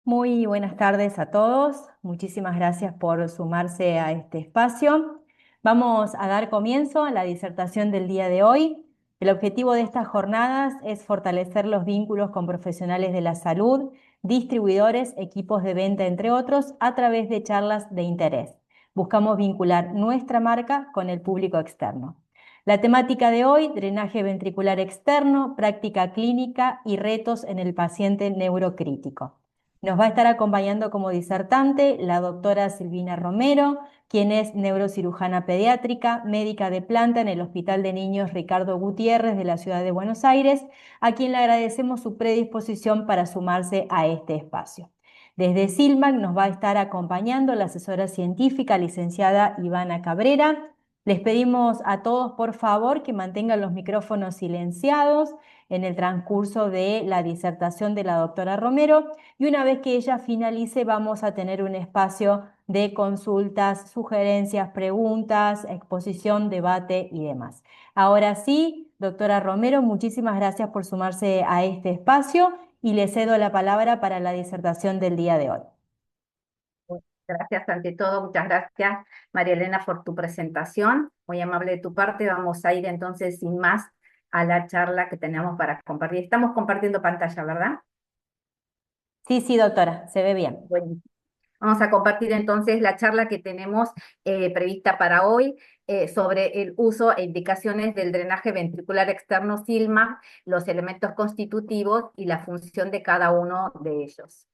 Muy buenas tardes a todos. Muchísimas gracias por sumarse a este espacio. Vamos a dar comienzo a la disertación del día de hoy. El objetivo de estas jornadas es fortalecer los vínculos con profesionales de la salud, distribuidores, equipos de venta, entre otros, a través de charlas de interés. Buscamos vincular nuestra marca con el público externo. La temática de hoy: drenaje ventricular externo, práctica clínica y retos en el paciente neurocrítico. Nos va a estar acompañando como disertante la doctora Silvina Romero, quien es neurocirujana pediátrica, médica de planta en el Hospital de Niños Ricardo Gutiérrez de la Ciudad de Buenos Aires, a quien le agradecemos su predisposición para sumarse a este espacio. Desde Silmac nos va a estar acompañando la asesora científica licenciada Ivana Cabrera. Les pedimos a todos, por favor, que mantengan los micrófonos silenciados en el transcurso de la disertación de la doctora Romero, y una vez que ella finalice vamos a tener un espacio de consultas, sugerencias, preguntas, exposición, debate y demás. Ahora sí, doctora Romero, muchísimas gracias por sumarse a este espacio y le cedo la palabra para la disertación del día de hoy. Gracias ante todo, muchas gracias María Elena por tu presentación, muy amable de tu parte. Vamos a ir entonces sin más a la charla que tenemos para compartir. Estamos compartiendo pantalla, ¿verdad? Sí, sí, doctora, se ve bien. Bueno, vamos a compartir entonces la charla que tenemos prevista para hoy sobre el uso e indicaciones del drenaje ventricular externo SILMA, los elementos constitutivos y la función de cada uno de ellos.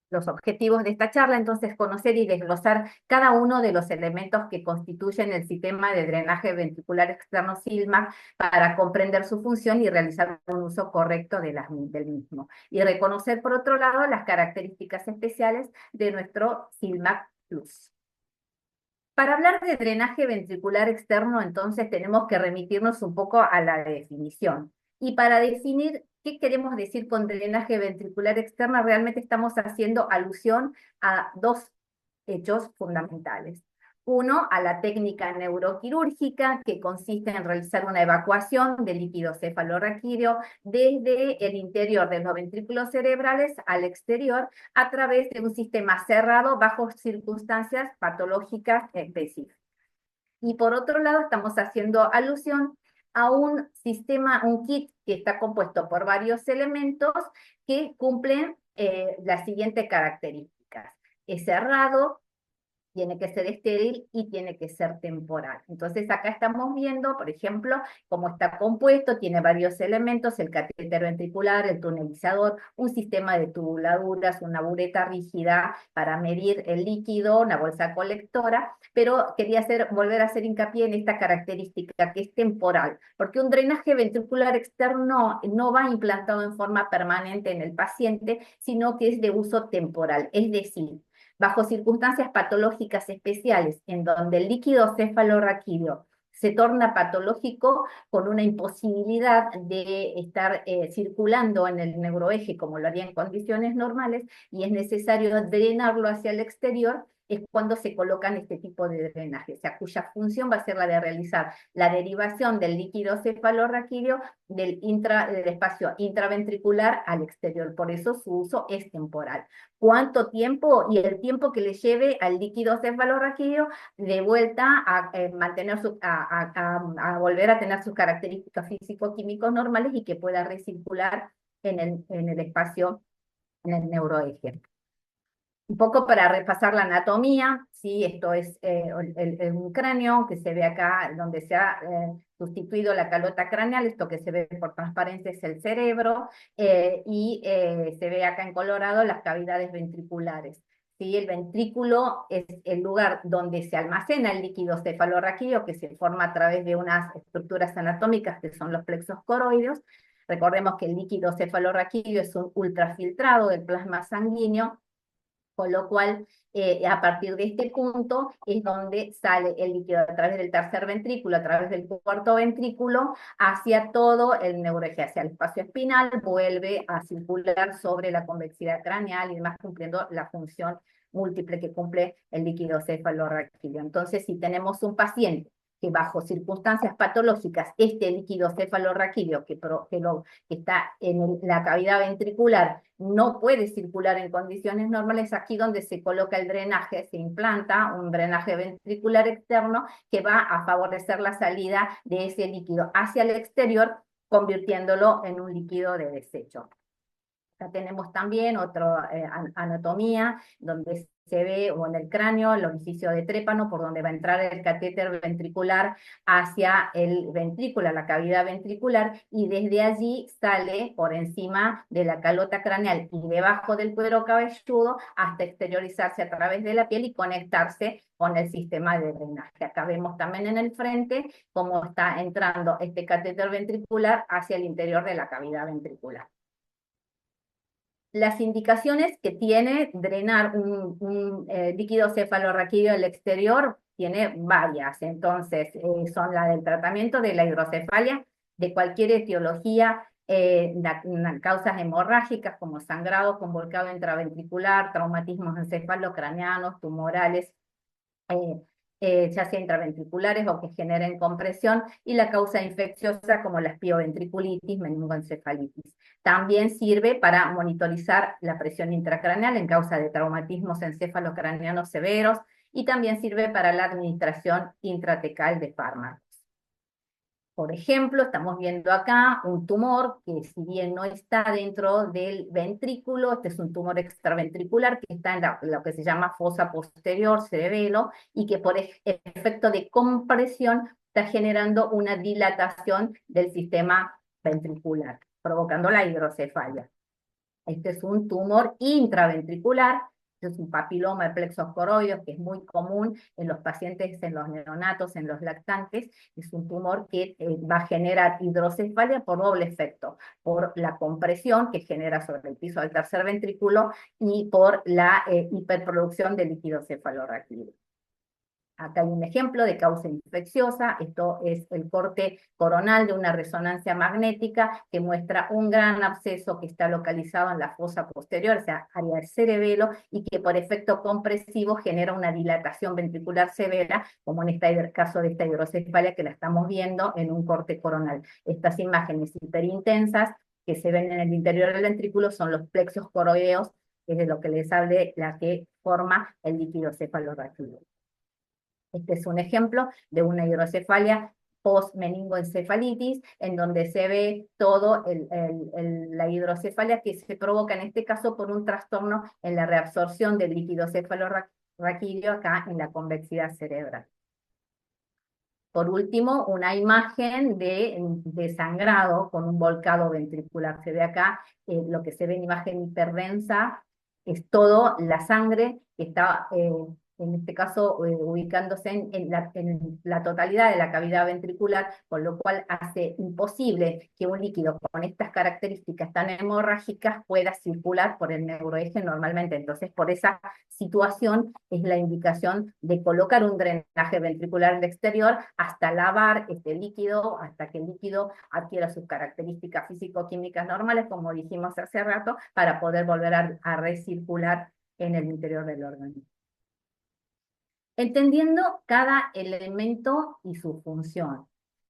Los objetivos de esta charla, entonces, conocer y desglosar cada uno de los elementos que constituyen el sistema de drenaje ventricular externo SILMA para comprender su función y realizar un uso correcto del mismo. Y reconocer, por otro lado, las características especiales de nuestro SILMAC Plus. Para hablar de drenaje ventricular externo, entonces, tenemos que remitirnos un poco a la definición. Y para definir qué queremos decir con drenaje ventricular externo, realmente estamos haciendo alusión a dos hechos fundamentales. Uno, a la técnica neuroquirúrgica, que consiste en realizar una evacuación del líquido cefalorraquídeo desde el interior de los ventrículos cerebrales al exterior a través de un sistema cerrado bajo circunstancias patológicas específicas. Y por otro lado, estamos haciendo alusión a un sistema, un kit que está compuesto por varios elementos que cumplen las siguientes características. Es cerrado, tiene que ser estéril y tiene que ser temporal. Entonces acá estamos viendo, por ejemplo, cómo está compuesto, tiene varios elementos: el catéter ventricular, el tunelizador, un sistema de tubuladuras, una bureta rígida para medir el líquido, una bolsa colectora, pero quería volver a hacer hincapié en esta característica que es temporal, porque un drenaje ventricular externo no va implantado en forma permanente en el paciente, sino que es de uso temporal, es decir, bajo circunstancias patológicas especiales, en donde el líquido cefalorraquídeo se torna patológico con una imposibilidad de estar circulando en el neuroeje como lo haría en condiciones normales, y es necesario drenarlo hacia el exterior, es cuando se colocan este tipo de drenaje, o sea, cuya función va a ser la de realizar la derivación del líquido cefalorraquídeo del espacio intraventricular al exterior. Por eso su uso es temporal. ¿Cuánto tiempo? Y el tiempo que le lleve al líquido cefalorraquídeo de vuelta a mantener a volver a tener sus características físico-químicos normales y que pueda recircular en el espacio, en el neuroeje. Un poco para repasar la anatomía, ¿sí? Esto es un cráneo que se ve acá, donde se ha sustituido la calota craneal. Esto que se ve por transparencia es el cerebro, se ve acá en colorado las cavidades ventriculares. ¿Sí? El ventrículo es el lugar donde se almacena el líquido cefalorraquídeo, que se forma a través de unas estructuras anatómicas que son los plexos coroideos. Recordemos que el líquido cefalorraquídeo es un ultrafiltrado del plasma sanguíneo, con lo cual, a partir de este punto es donde sale el líquido a través del tercer ventrículo, a través del cuarto ventrículo, hacia todo el neuroeje, hacia el espacio espinal, vuelve a circular sobre la convexidad craneal y demás, cumpliendo la función múltiple que cumple el líquido cefalorraquídeo. Entonces, si tenemos un paciente que bajo circunstancias patológicas este líquido cefalorraquídeo que está en la cavidad ventricular no puede circular en condiciones normales, aquí donde se coloca el drenaje, se implanta un drenaje ventricular externo que va a favorecer la salida de ese líquido hacia el exterior, convirtiéndolo en un líquido de desecho. Acá tenemos también otra anatomía donde se ve, o en el cráneo, el orificio de trépano, por donde va a entrar el catéter ventricular hacia el ventrículo, la cavidad ventricular, y desde allí sale por encima de la calota craneal y debajo del cuero cabelludo hasta exteriorizarse a través de la piel y conectarse con el sistema de drenaje. Acá vemos también en el frente cómo está entrando este catéter ventricular hacia el interior de la cavidad ventricular. Las indicaciones que tiene drenar un líquido cefalorraquídeo al exterior tiene varias, entonces son la del tratamiento de la hidrocefalia, de cualquier etiología, causas hemorrágicas como sangrado convolcado intraventricular, traumatismos encefalocraneanos, tumorales, eh, ya sea intraventriculares o que generen compresión, y la causa infecciosa como la espioventriculitis, meningoencefalitis. También sirve para monitorizar la presión intracraneal en causa de traumatismos encefalocraneanos severos, y también sirve para la administración intratecal de fármacos. Por ejemplo, estamos viendo acá un tumor que, si bien no está dentro del ventrículo, este es un tumor extraventricular que está en lo que se llama fosa posterior, cerebelo, y que por efecto de compresión está generando una dilatación del sistema ventricular, provocando la hidrocefalia. Este es un tumor intraventricular, este es un papiloma de plexos coroides, que es muy común en los pacientes, en los neonatos, en los lactantes. Es un tumor que va a generar hidrocefalia por doble efecto, por la compresión que genera sobre el piso del tercer ventrículo y por la hiperproducción de líquido cefalorraquídeo. Acá hay un ejemplo de causa infecciosa. Esto es el corte coronal de una resonancia magnética que muestra un gran absceso que está localizado en la fosa posterior, o sea, área del cerebelo, y que por efecto compresivo genera una dilatación ventricular severa, como en este caso de esta hidrocefalia que la estamos viendo en un corte coronal. Estas imágenes hiperintensas que se ven en el interior del ventrículo son los plexos coroideos, que es de lo que les hablé, la que forma el líquido cefalorraquídeo. Este es un ejemplo de una hidrocefalia post-meningoencefalitis, en donde se ve todo la hidrocefalia que se provoca en este caso por un trastorno en la reabsorción del líquido cefalorraquídeo acá en la convexidad cerebral. Por último, una imagen de sangrado con un volcado ventricular. Se ve acá lo que se ve en imagen hiperdensa, es todo la sangre que está, en este caso, ubicándose en la totalidad de la cavidad ventricular, con lo cual hace imposible que un líquido con estas características tan hemorrágicas pueda circular por el neuroeje normalmente. Entonces, por esa situación es la indicación de colocar un drenaje ventricular al exterior hasta lavar este líquido, hasta que el líquido adquiera sus características físico-químicas normales, como dijimos hace rato, para poder volver a recircular en el interior del organismo. Entendiendo cada elemento y su función.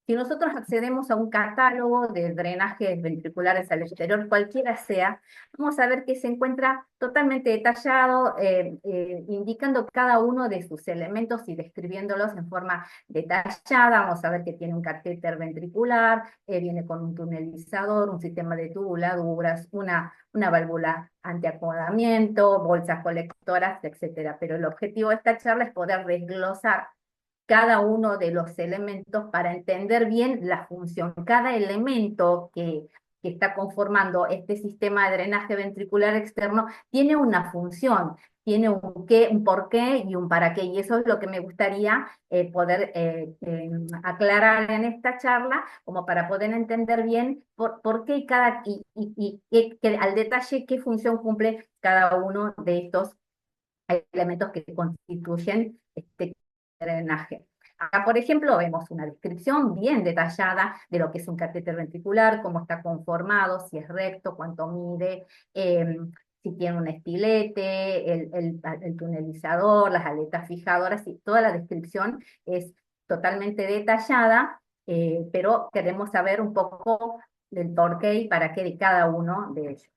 Si nosotros accedemos a un catálogo de drenajes ventriculares al exterior, cualquiera sea, vamos a ver que se encuentra totalmente detallado, indicando cada uno de sus elementos y describiéndolos en forma detallada. Vamos a ver que tiene un catéter ventricular, viene con un tunelizador, un sistema de tubuladuras, una válvula antiacomodamiento, bolsas colectoras, etcétera. Pero el objetivo de esta charla es poder desglosar cada uno de los elementos para entender bien la función. Cada elemento que está conformando este sistema de drenaje ventricular externo tiene una función, tiene un qué, un por qué y un para qué, y eso es lo que me gustaría poder aclarar en esta charla, como para poder entender bien por qué al detalle qué función cumple cada uno de estos elementos que constituyen este drenaje. Acá, por ejemplo, vemos una descripción bien detallada de lo que es un catéter ventricular, cómo está conformado, si es recto, cuánto mide, si tiene un estilete, el tunelizador, las aletas fijadoras, y toda la descripción es totalmente detallada, pero queremos saber un poco del por qué y para qué de cada uno de ellos.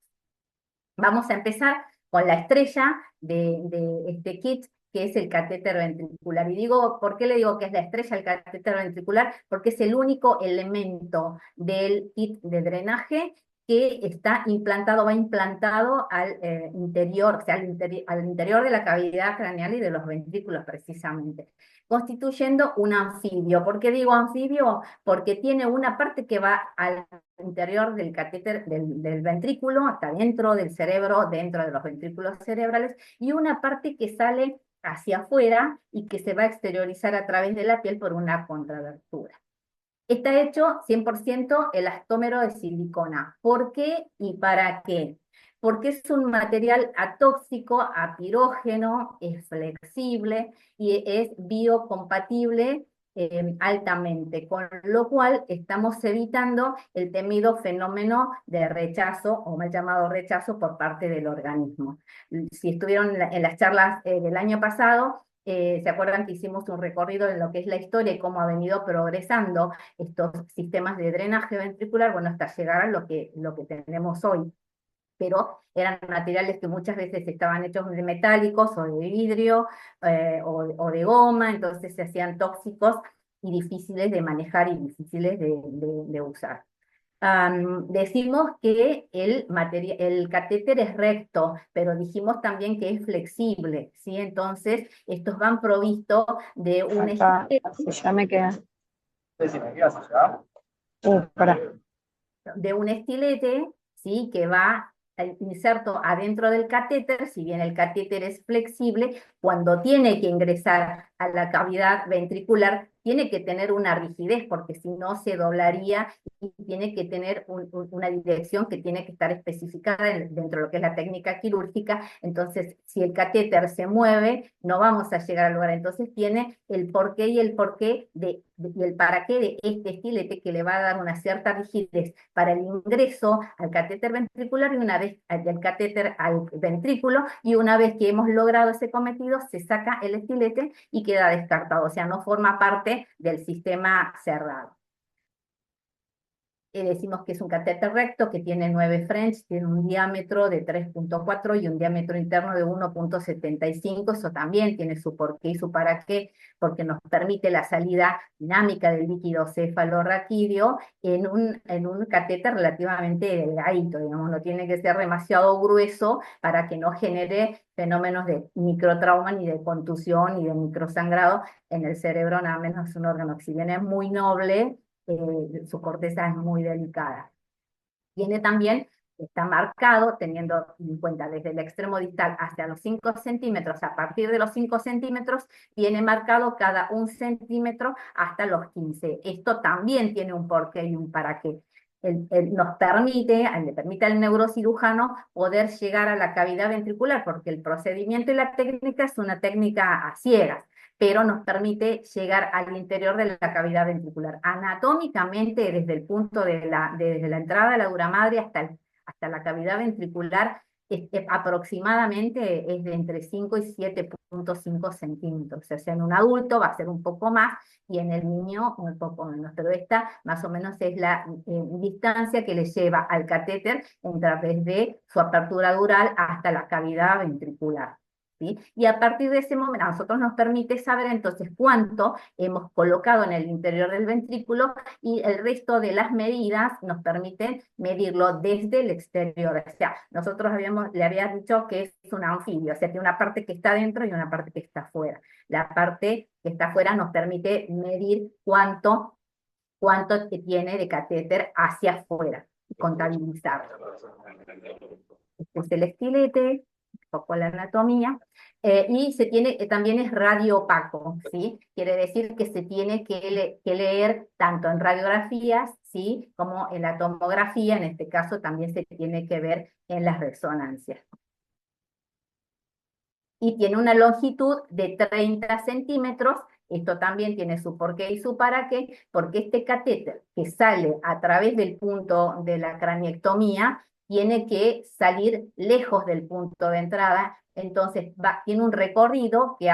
Vamos a empezar con la estrella de este kit, que es el catéter ventricular. Y digo, ¿por qué le digo que es la estrella el catéter ventricular? Porque es el único elemento del kit de drenaje que está implantado, va implantado al interior, o sea, al interior de la cavidad craneal y de los ventrículos precisamente, constituyendo un anfibio. ¿Por qué digo anfibio? Porque tiene una parte que va al interior del catéter del ventrículo, hasta dentro del cerebro, dentro de los ventrículos cerebrales, y una parte que sale hacia afuera y que se va a exteriorizar a través de la piel por una contrabertura. Está hecho 100% elastómero de silicona. ¿Por qué y para qué? Porque es un material atóxico, apirógeno, es flexible y es biocompatible altamente, con lo cual estamos evitando el temido fenómeno de rechazo o mal llamado rechazo por parte del organismo. Si estuvieron en las charlas del año pasado, ¿se acuerdan que hicimos un recorrido en lo que es la historia y cómo ha venido progresando estos sistemas de drenaje ventricular? Bueno, hasta llegar a lo que tenemos hoy. Pero eran materiales que muchas veces estaban hechos de metálicos o de vidrio o de goma, entonces se hacían tóxicos y difíciles de manejar y difíciles de usar. Decimos que el catéter es recto, pero dijimos también que es flexible, ¿sí? Entonces, estos van provistos de un Acá, así ya me queda. Pará. de un estilete, ¿sí? Que va inserto adentro del catéter. Si bien el catéter es flexible, cuando tiene que ingresar a la cavidad ventricular, tiene que tener una rigidez, porque si no se doblaría y tiene que tener una dirección que tiene que estar especificada dentro de lo que es la técnica quirúrgica. Entonces, si el catéter se mueve, no vamos a llegar al lugar. Entonces, tiene el porqué y el porqué y el para qué de este estilete, que le va a dar una cierta rigidez para el ingreso al catéter ventricular y una vez del catéter al ventrículo, y una vez que hemos logrado ese cometido, se saca el estilete y queda descartado, o sea, no forma parte del sistema cerrado. Decimos que es un catéter recto que tiene 9 French, tiene un diámetro de 3,4 y un diámetro interno de 1,75. Eso también tiene su porqué y su para qué, porque nos permite la salida dinámica del líquido cefalorraquídeo en un catéter relativamente delgadito, digamos, no tiene que ser demasiado grueso para que no genere fenómenos de microtrauma, ni de contusión, ni de microsangrado en el cerebro, nada menos es un órgano, si bien es muy noble, su corteza es muy delicada. Tiene también, está marcado, teniendo en cuenta desde el extremo distal hacia los 5 centímetros, a partir de los 5 centímetros, tiene marcado cada 1 centímetro hasta los 15. Esto también tiene un porqué y un para qué. Nos permite, le permite al neurocirujano poder llegar a la cavidad ventricular, porque el procedimiento y la técnica es una técnica a ciegas, pero nos permite llegar al interior de la cavidad ventricular. Anatómicamente, desde el punto desde la entrada de la dura madre hasta la cavidad ventricular, aproximadamente es de entre 5 y 7,5 centímetros. O sea, en un adulto va a ser un poco más y en el niño un poco menos, pero esta más o menos es la distancia que le lleva al catéter desde su apertura dural hasta la cavidad ventricular. ¿Sí? Y a partir de ese momento, a nosotros nos permite saber entonces cuánto hemos colocado en el interior del ventrículo, y el resto de las medidas nos permiten medirlo desde el exterior. O sea, nosotros le habías dicho que es un anfibio, o sea, que una parte que está dentro y una parte que está afuera. La parte que está afuera nos permite medir cuánto tiene de catéter hacia afuera y contabilizarlo. Este es el estilete, un poco la anatomía, y también es radioopaco, ¿sí? Quiere decir que se tiene que leer tanto en radiografías, ¿sí? Como en la tomografía. En este caso también se tiene que ver en las resonancias. Y tiene una longitud de 30 centímetros. Esto también tiene su porqué y su para qué, porque este catéter que sale a través del punto de la craniectomía tiene que salir lejos del punto de entrada, Entonces tiene un recorrido que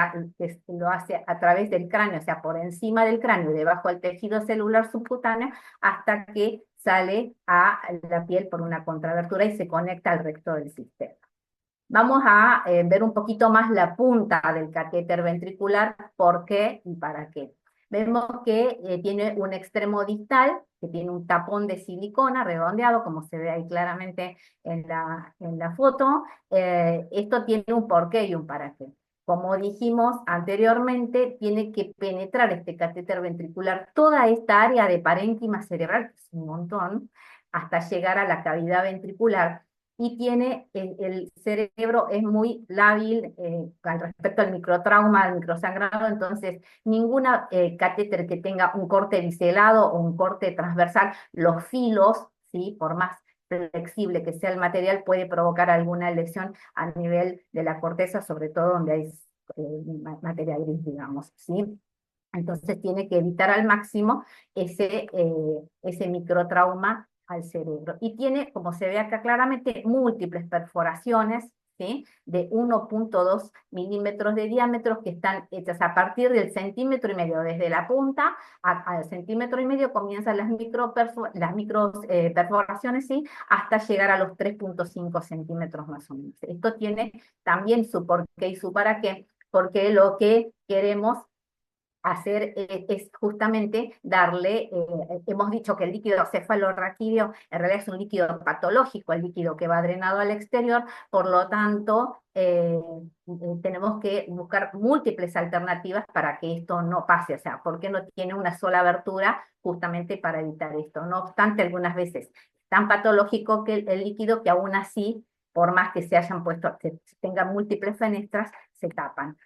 lo hace a través del cráneo, o sea, por encima del cráneo y debajo del tejido celular subcutáneo, hasta que sale a la piel por una contrabertura y se conecta al resto del sistema. Vamos a ver un poquito más la punta del catéter ventricular, por qué y para qué. Vemos que tiene un extremo distal, que tiene un tapón de silicona redondeado, como se ve ahí claramente en la foto. Esto tiene un porqué y un para qué. Como dijimos anteriormente, tiene que penetrar este catéter ventricular toda esta área de parénquima cerebral, que es un montón, hasta llegar a la cavidad ventricular, y tiene, el cerebro es muy lábil al respecto al microtrauma, al microsangrado, entonces ninguna catéter que tenga un corte biselado o un corte transversal, los filos, ¿sí? Por más flexible que sea el material, puede provocar alguna lesión a nivel de la corteza, sobre todo donde hay materia gris, digamos, ¿sí? Entonces tiene que evitar al máximo ese microtrauma al cerebro. Y tiene, como se ve acá claramente, múltiples perforaciones, ¿sí? De 1.2 milímetros de diámetro, que están hechas a partir del 1,5 cm. Desde la punta al 1,5 cm comienzan las perforaciones, ¿sí? Hasta llegar a los 3.5 centímetros más o menos. Esto tiene también su porqué y su para qué, porque lo que queremos hacer es justamente darle, hemos dicho que el líquido cefalorraquídeo en realidad es un líquido patológico, el líquido que va drenado al exterior, por lo tanto tenemos que buscar múltiples alternativas para que esto no pase, o sea, porque no tiene una sola abertura justamente para evitar esto. No obstante, algunas veces es tan patológico que el líquido, que aún así, por más que se hayan puesto, que tengan múltiples fenestras, se tapan.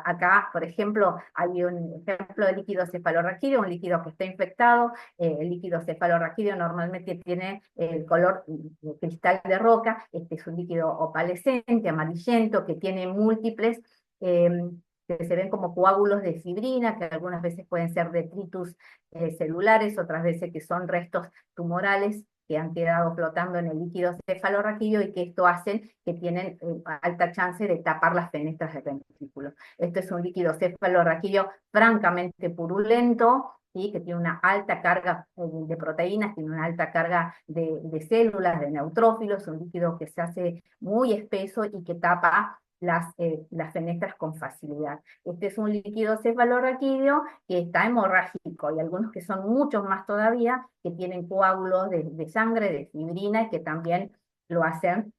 Acá, por ejemplo, hay un ejemplo de líquido cefalorraquídeo, un líquido que está infectado. El líquido cefalorraquídeo normalmente tiene el color cristal de roca. Este es un líquido opalescente, amarillento, que tiene múltiples, que se ven como coágulos de fibrina, que algunas veces pueden ser detritus celulares, otras veces que son restos tumorales que han quedado flotando en el líquido cefalorraquídeo, y que esto hacen que tienen alta chance de tapar las fenestras del ventrículo. Esto es un líquido cefalorraquídeo francamente purulento, ¿sí? Que tiene una alta carga de proteínas, tiene una alta carga de células, de neutrófilos, un líquido que se hace muy espeso y que tapa las fenestras con facilidad. Este es un líquido cefalorraquídeo que está hemorrágico, y algunos que son muchos más todavía, que tienen coágulos de sangre, de fibrina, y que también lo hacen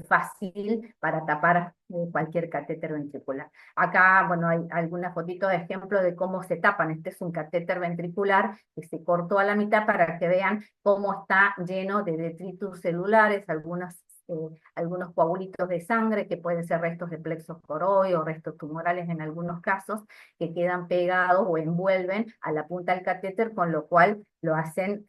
fácil para tapar cualquier catéter ventricular. Acá, bueno, hay algunas fotitos de ejemplo de cómo se tapan. Este es un catéter ventricular que se cortó a la mitad para que vean cómo está lleno de detritus celulares, algunos coagulitos de sangre que pueden ser restos de plexo coroideo o restos tumorales en algunos casos, que quedan pegados o envuelven a la punta del catéter, con lo cual lo hacen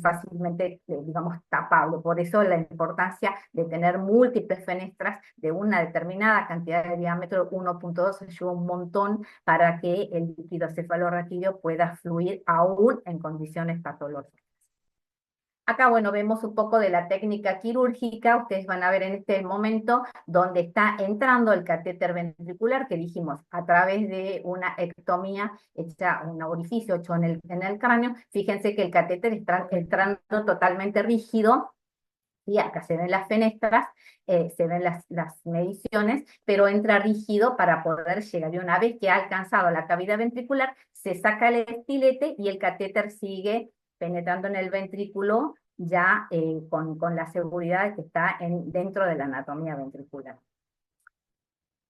fácilmente, digamos, tapable. Por eso la importancia de tener múltiples fenestras de una determinada cantidad de diámetro, 1.2 ayuda un montón para que el líquido cefalorraquídeo pueda fluir aún en condiciones patológicas. Acá, bueno, vemos un poco de la técnica quirúrgica. Ustedes van a ver en este momento donde está entrando el catéter ventricular, que dijimos, a través de una ectomía hecha, un orificio hecho en el cráneo. Fíjense que el catéter está entrando totalmente rígido, y acá se ven las fenestras, se ven las mediciones, pero entra rígido para poder llegar. Y una vez que ha alcanzado la cavidad ventricular, se saca el estilete y el catéter sigue penetrando en el ventrículo, ya con la seguridad de que está dentro de la anatomía ventricular.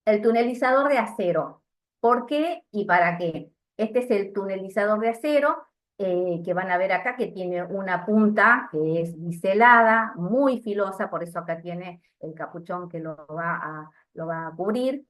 El tunelizador de acero. ¿Por qué y para qué? Este es el tunelizador de acero, que van a ver acá, que tiene una punta que es biselada, muy filosa, por eso acá tiene el capuchón que lo va a cubrir.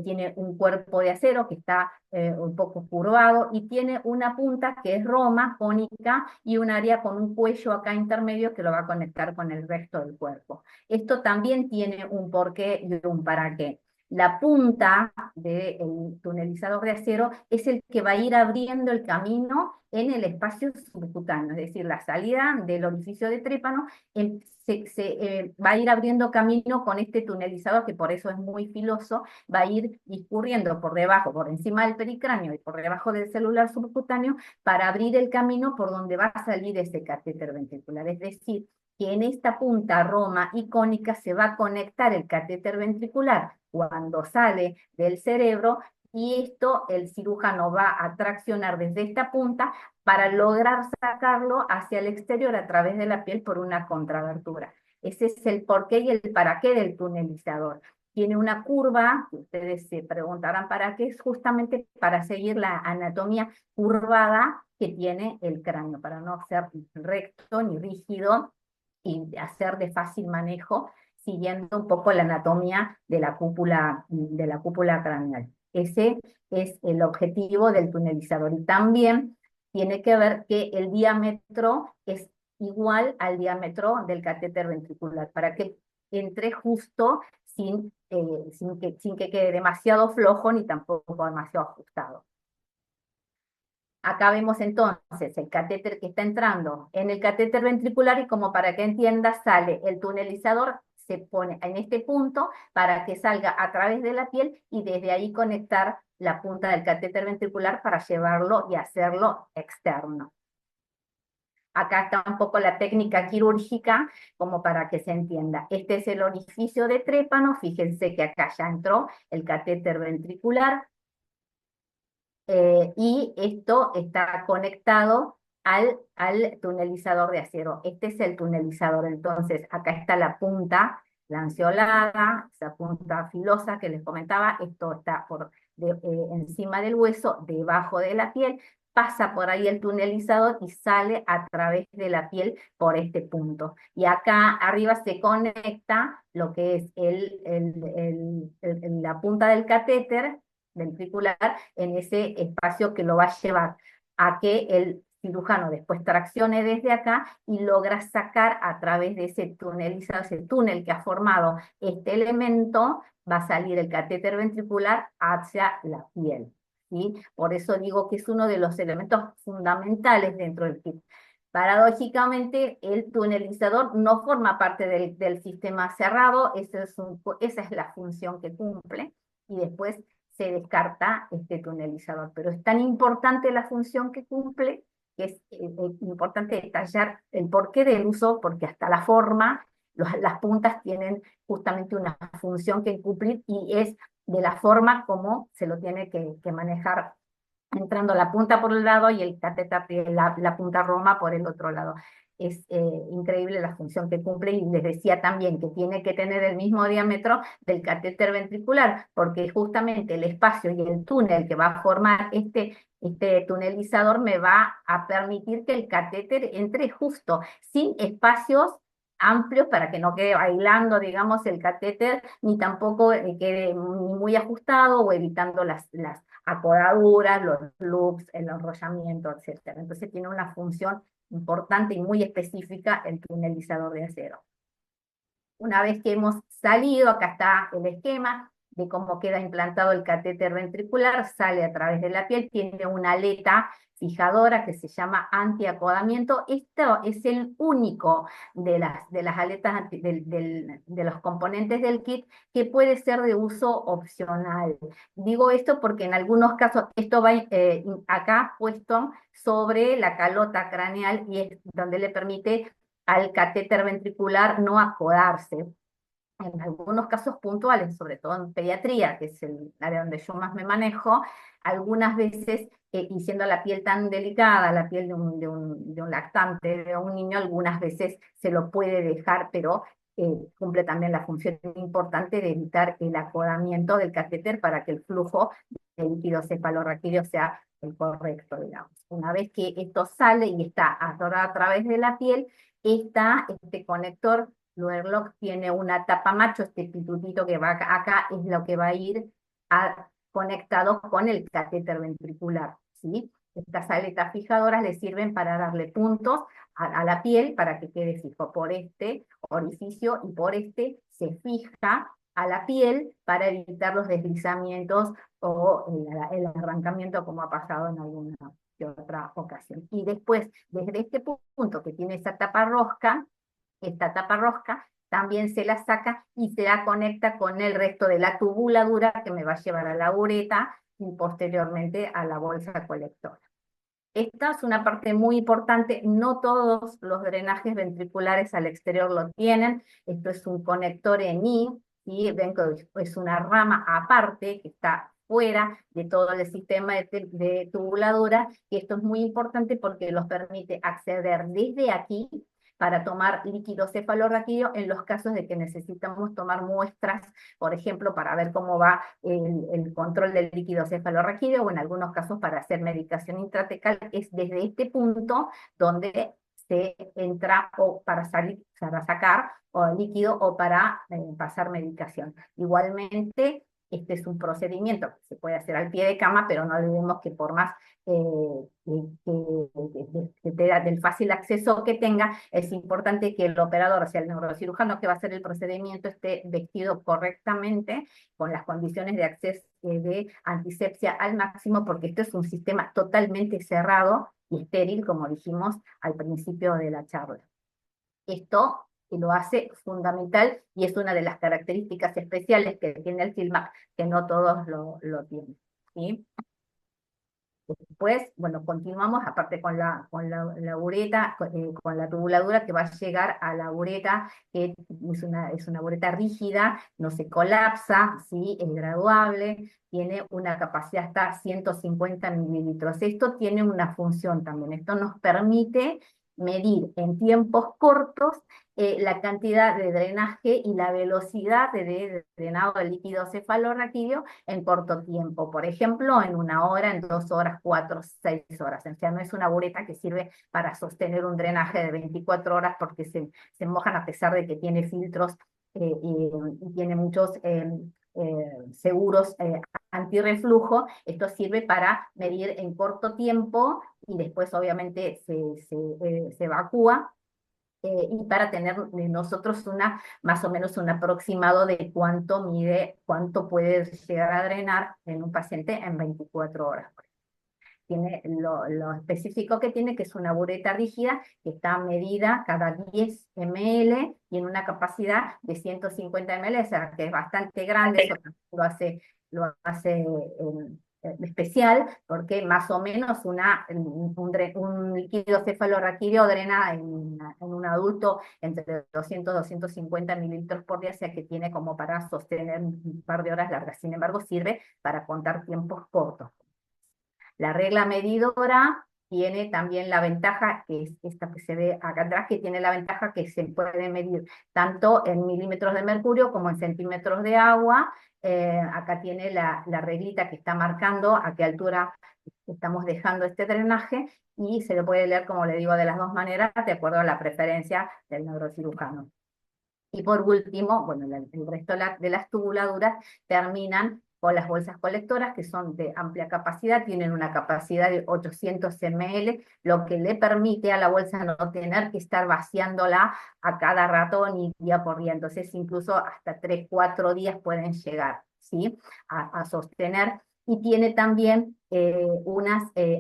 Tiene un cuerpo de acero que está un poco curvado, y tiene una punta que es roma, cónica, y un área con un cuello acá intermedio que lo va a conectar con el resto del cuerpo. Esto también tiene un porqué y un para qué. la punta del tunelizador de acero es el que va a ir abriendo el camino en el espacio subcutáneo, es decir, la salida del orificio de trépano va a ir abriendo camino con este tunelizador, que por eso es muy filoso, va a ir discurriendo por debajo, por encima del pericráneo y por debajo del celular subcutáneo para abrir el camino por donde va a salir ese catéter ventricular. Es decir, que en esta punta roma icónica se va a conectar el catéter ventricular cuando sale del cerebro, y esto el cirujano va a traccionar desde esta punta para lograr sacarlo hacia el exterior a través de la piel por una contrabertura. Ese es el porqué y el para qué del tunelizador. Tiene una curva, que ustedes se preguntarán para qué, es justamente para seguir la anatomía curvada que tiene el cráneo, para no ser recto ni rígido y hacer de fácil manejo, siguiendo un poco la anatomía de la cúpula craneal. Ese es el objetivo del tunelizador. Y también tiene que ver que el diámetro es igual al diámetro del catéter ventricular, para que entre justo sin que quede demasiado flojo ni tampoco demasiado ajustado. Acá vemos entonces el catéter que está entrando en el catéter ventricular, y como para que entiendas, sale el tunelizador, se pone en este punto para que salga a través de la piel y desde ahí conectar la punta del catéter ventricular para llevarlo y hacerlo externo. Acá está un poco la técnica quirúrgica, como para que se entienda. Este es el orificio de trépano, fíjense que acá ya entró el catéter ventricular, y esto está conectado al tunelizador de acero. Este es el tunelizador, entonces acá está la punta lanceolada, esa punta filosa que les comentaba, esto está encima del hueso, debajo de la piel, pasa por ahí el tunelizador y sale a través de la piel por este punto. Y acá arriba se conecta lo que es la punta del catéter ventricular en ese espacio que lo va a llevar a que el cirujano después traccione desde acá y logra sacar a través de ese tunelizado, ese túnel que ha formado este elemento, va a salir el catéter ventricular hacia la piel, ¿sí? Por eso digo que es uno de los elementos fundamentales dentro del kit. Paradójicamente, el tunelizador no forma parte del sistema cerrado, esa es la función que cumple, y después se descarta este tunelizador. Pero es tan importante la función que cumple, que es importante detallar el porqué del uso, porque hasta la forma, las puntas tienen justamente una función que cumplir, y es de la forma como se lo tiene que manejar, entrando la punta por un lado y el catéter, la punta roma por el otro lado. Es increíble la función que cumple, y les decía también que tiene que tener el mismo diámetro del catéter ventricular, porque justamente el espacio y el túnel que va a formar este tunelizador me va a permitir que el catéter entre justo, sin espacios amplios para que no quede bailando, digamos, el catéter, ni tampoco quede ni muy ajustado o evitando las acodaduras, los loops, el enrollamiento, etc. Entonces tiene una función importante y muy específica el tunelizador de acero. Una vez que hemos salido, acá está el esquema de cómo queda implantado el catéter ventricular, sale a través de la piel, tiene una aleta fijadora que se llama antiacodamiento. Esto es el único de las aletas, de los componentes del kit, que puede ser de uso opcional. Digo esto porque en algunos casos esto va acá puesto sobre la calota craneal, y es donde le permite al catéter ventricular no acodarse. En algunos casos puntuales, sobre todo en pediatría, que es el área donde yo más me manejo, algunas veces, y siendo la piel tan delicada, la piel de un lactante, de un niño, algunas veces se lo puede dejar, pero cumple también la función importante de evitar el acodamiento del catéter para que el flujo de líquido cefalorraquídeo sea el correcto, digamos. Una vez que esto sale y está atorado a través de la piel, este conector Luerlock tiene una tapa macho, este pitutito que va acá es lo que va a ir conectado con el catéter ventricular, ¿sí? Estas aletas fijadoras le sirven para darle puntos a la piel para que quede fijo por este orificio, y por este se fija a la piel para evitar los deslizamientos o el arrancamiento como ha pasado en alguna que otra ocasión. Y después, desde este punto que tiene esta tapa rosca, esta tapa rosca también se la saca y se la conecta con el resto de la tubuladura que me va a llevar a la ureta y posteriormente a la bolsa colectora. Esta es una parte muy importante, no todos los drenajes ventriculares al exterior lo tienen, esto es un conector en I, ¿sí? Ven que es una rama aparte que está fuera de todo el sistema de tubuladura, y esto es muy importante porque los permite acceder desde aquí para tomar líquido cefalorraquídeo en los casos de que necesitamos tomar muestras, por ejemplo, para ver cómo va el control del líquido cefalorraquídeo, o en algunos casos para hacer medicación intratecal. Es desde este punto donde se entra o para salir, para sacar o líquido o para pasar medicación. Igualmente, este es un procedimiento que se puede hacer al pie de cama, pero no olvidemos que por más del fácil acceso que tenga, es importante que el operador, o sea, el neurocirujano que va a hacer el procedimiento, esté vestido correctamente, con las condiciones de acceso de antisepsia al máximo, porque esto es un sistema totalmente cerrado y estéril, como dijimos al principio de la charla. Esto lo hace fundamental y es una de las características especiales que tiene el CILMAC, que no todos lo tienen, ¿sí? Después, bueno, continuamos, aparte la ureta, con la tubuladura que va a llegar a la ureta, que es una ureta rígida, no se colapsa, ¿sí? Es graduable, tiene una capacidad hasta 150 mililitros. Esto tiene una función también, esto nos permite medir en tiempos cortos la cantidad de drenaje y la velocidad de drenado del líquido cefalorraquídeo en corto tiempo. Por ejemplo, en 1 hora, en 2 horas, 4, 6 horas. O sea, no es una bureta que sirve para sostener un drenaje de 24 horas porque se mojan a pesar de que tiene filtros y tiene muchos seguros antirreflujo. Esto sirve para medir en corto tiempo y después obviamente se evacúa, y para tener nosotros más o menos un aproximado de cuánto mide, cuánto puede llegar a drenar en un paciente en 24 horas. Tiene lo específico que tiene, que es una bureta rígida que está medida cada 10 ml y en una capacidad de 150 ml, o sea que es bastante grande. Eso lo hace especial, porque más o menos un líquido cefalorraquídeo drena en un adulto entre 200 y 250 mililitros por día, o sea que tiene como para sostener un par de horas largas. Sin embargo, sirve para contar tiempos cortos. La regla medidora tiene también la ventaja, que es esta que se ve acá atrás, que tiene la ventaja que se puede medir tanto en milímetros de mercurio como en centímetros de agua. Acá tiene la reglita que está marcando a qué altura estamos dejando este drenaje, y se lo puede leer, como le digo, de las dos maneras, de acuerdo a la preferencia del neurocirujano. Y por último, bueno, el resto de las tubuladuras terminan con las bolsas colectoras, que son de amplia capacidad, tienen una capacidad de 800 ml, lo que le permite a la bolsa no tener que estar vaciándola a cada rato ni día por día. Entonces incluso hasta 3, 4 días pueden llegar, ¿sí? a sostener. Y tiene también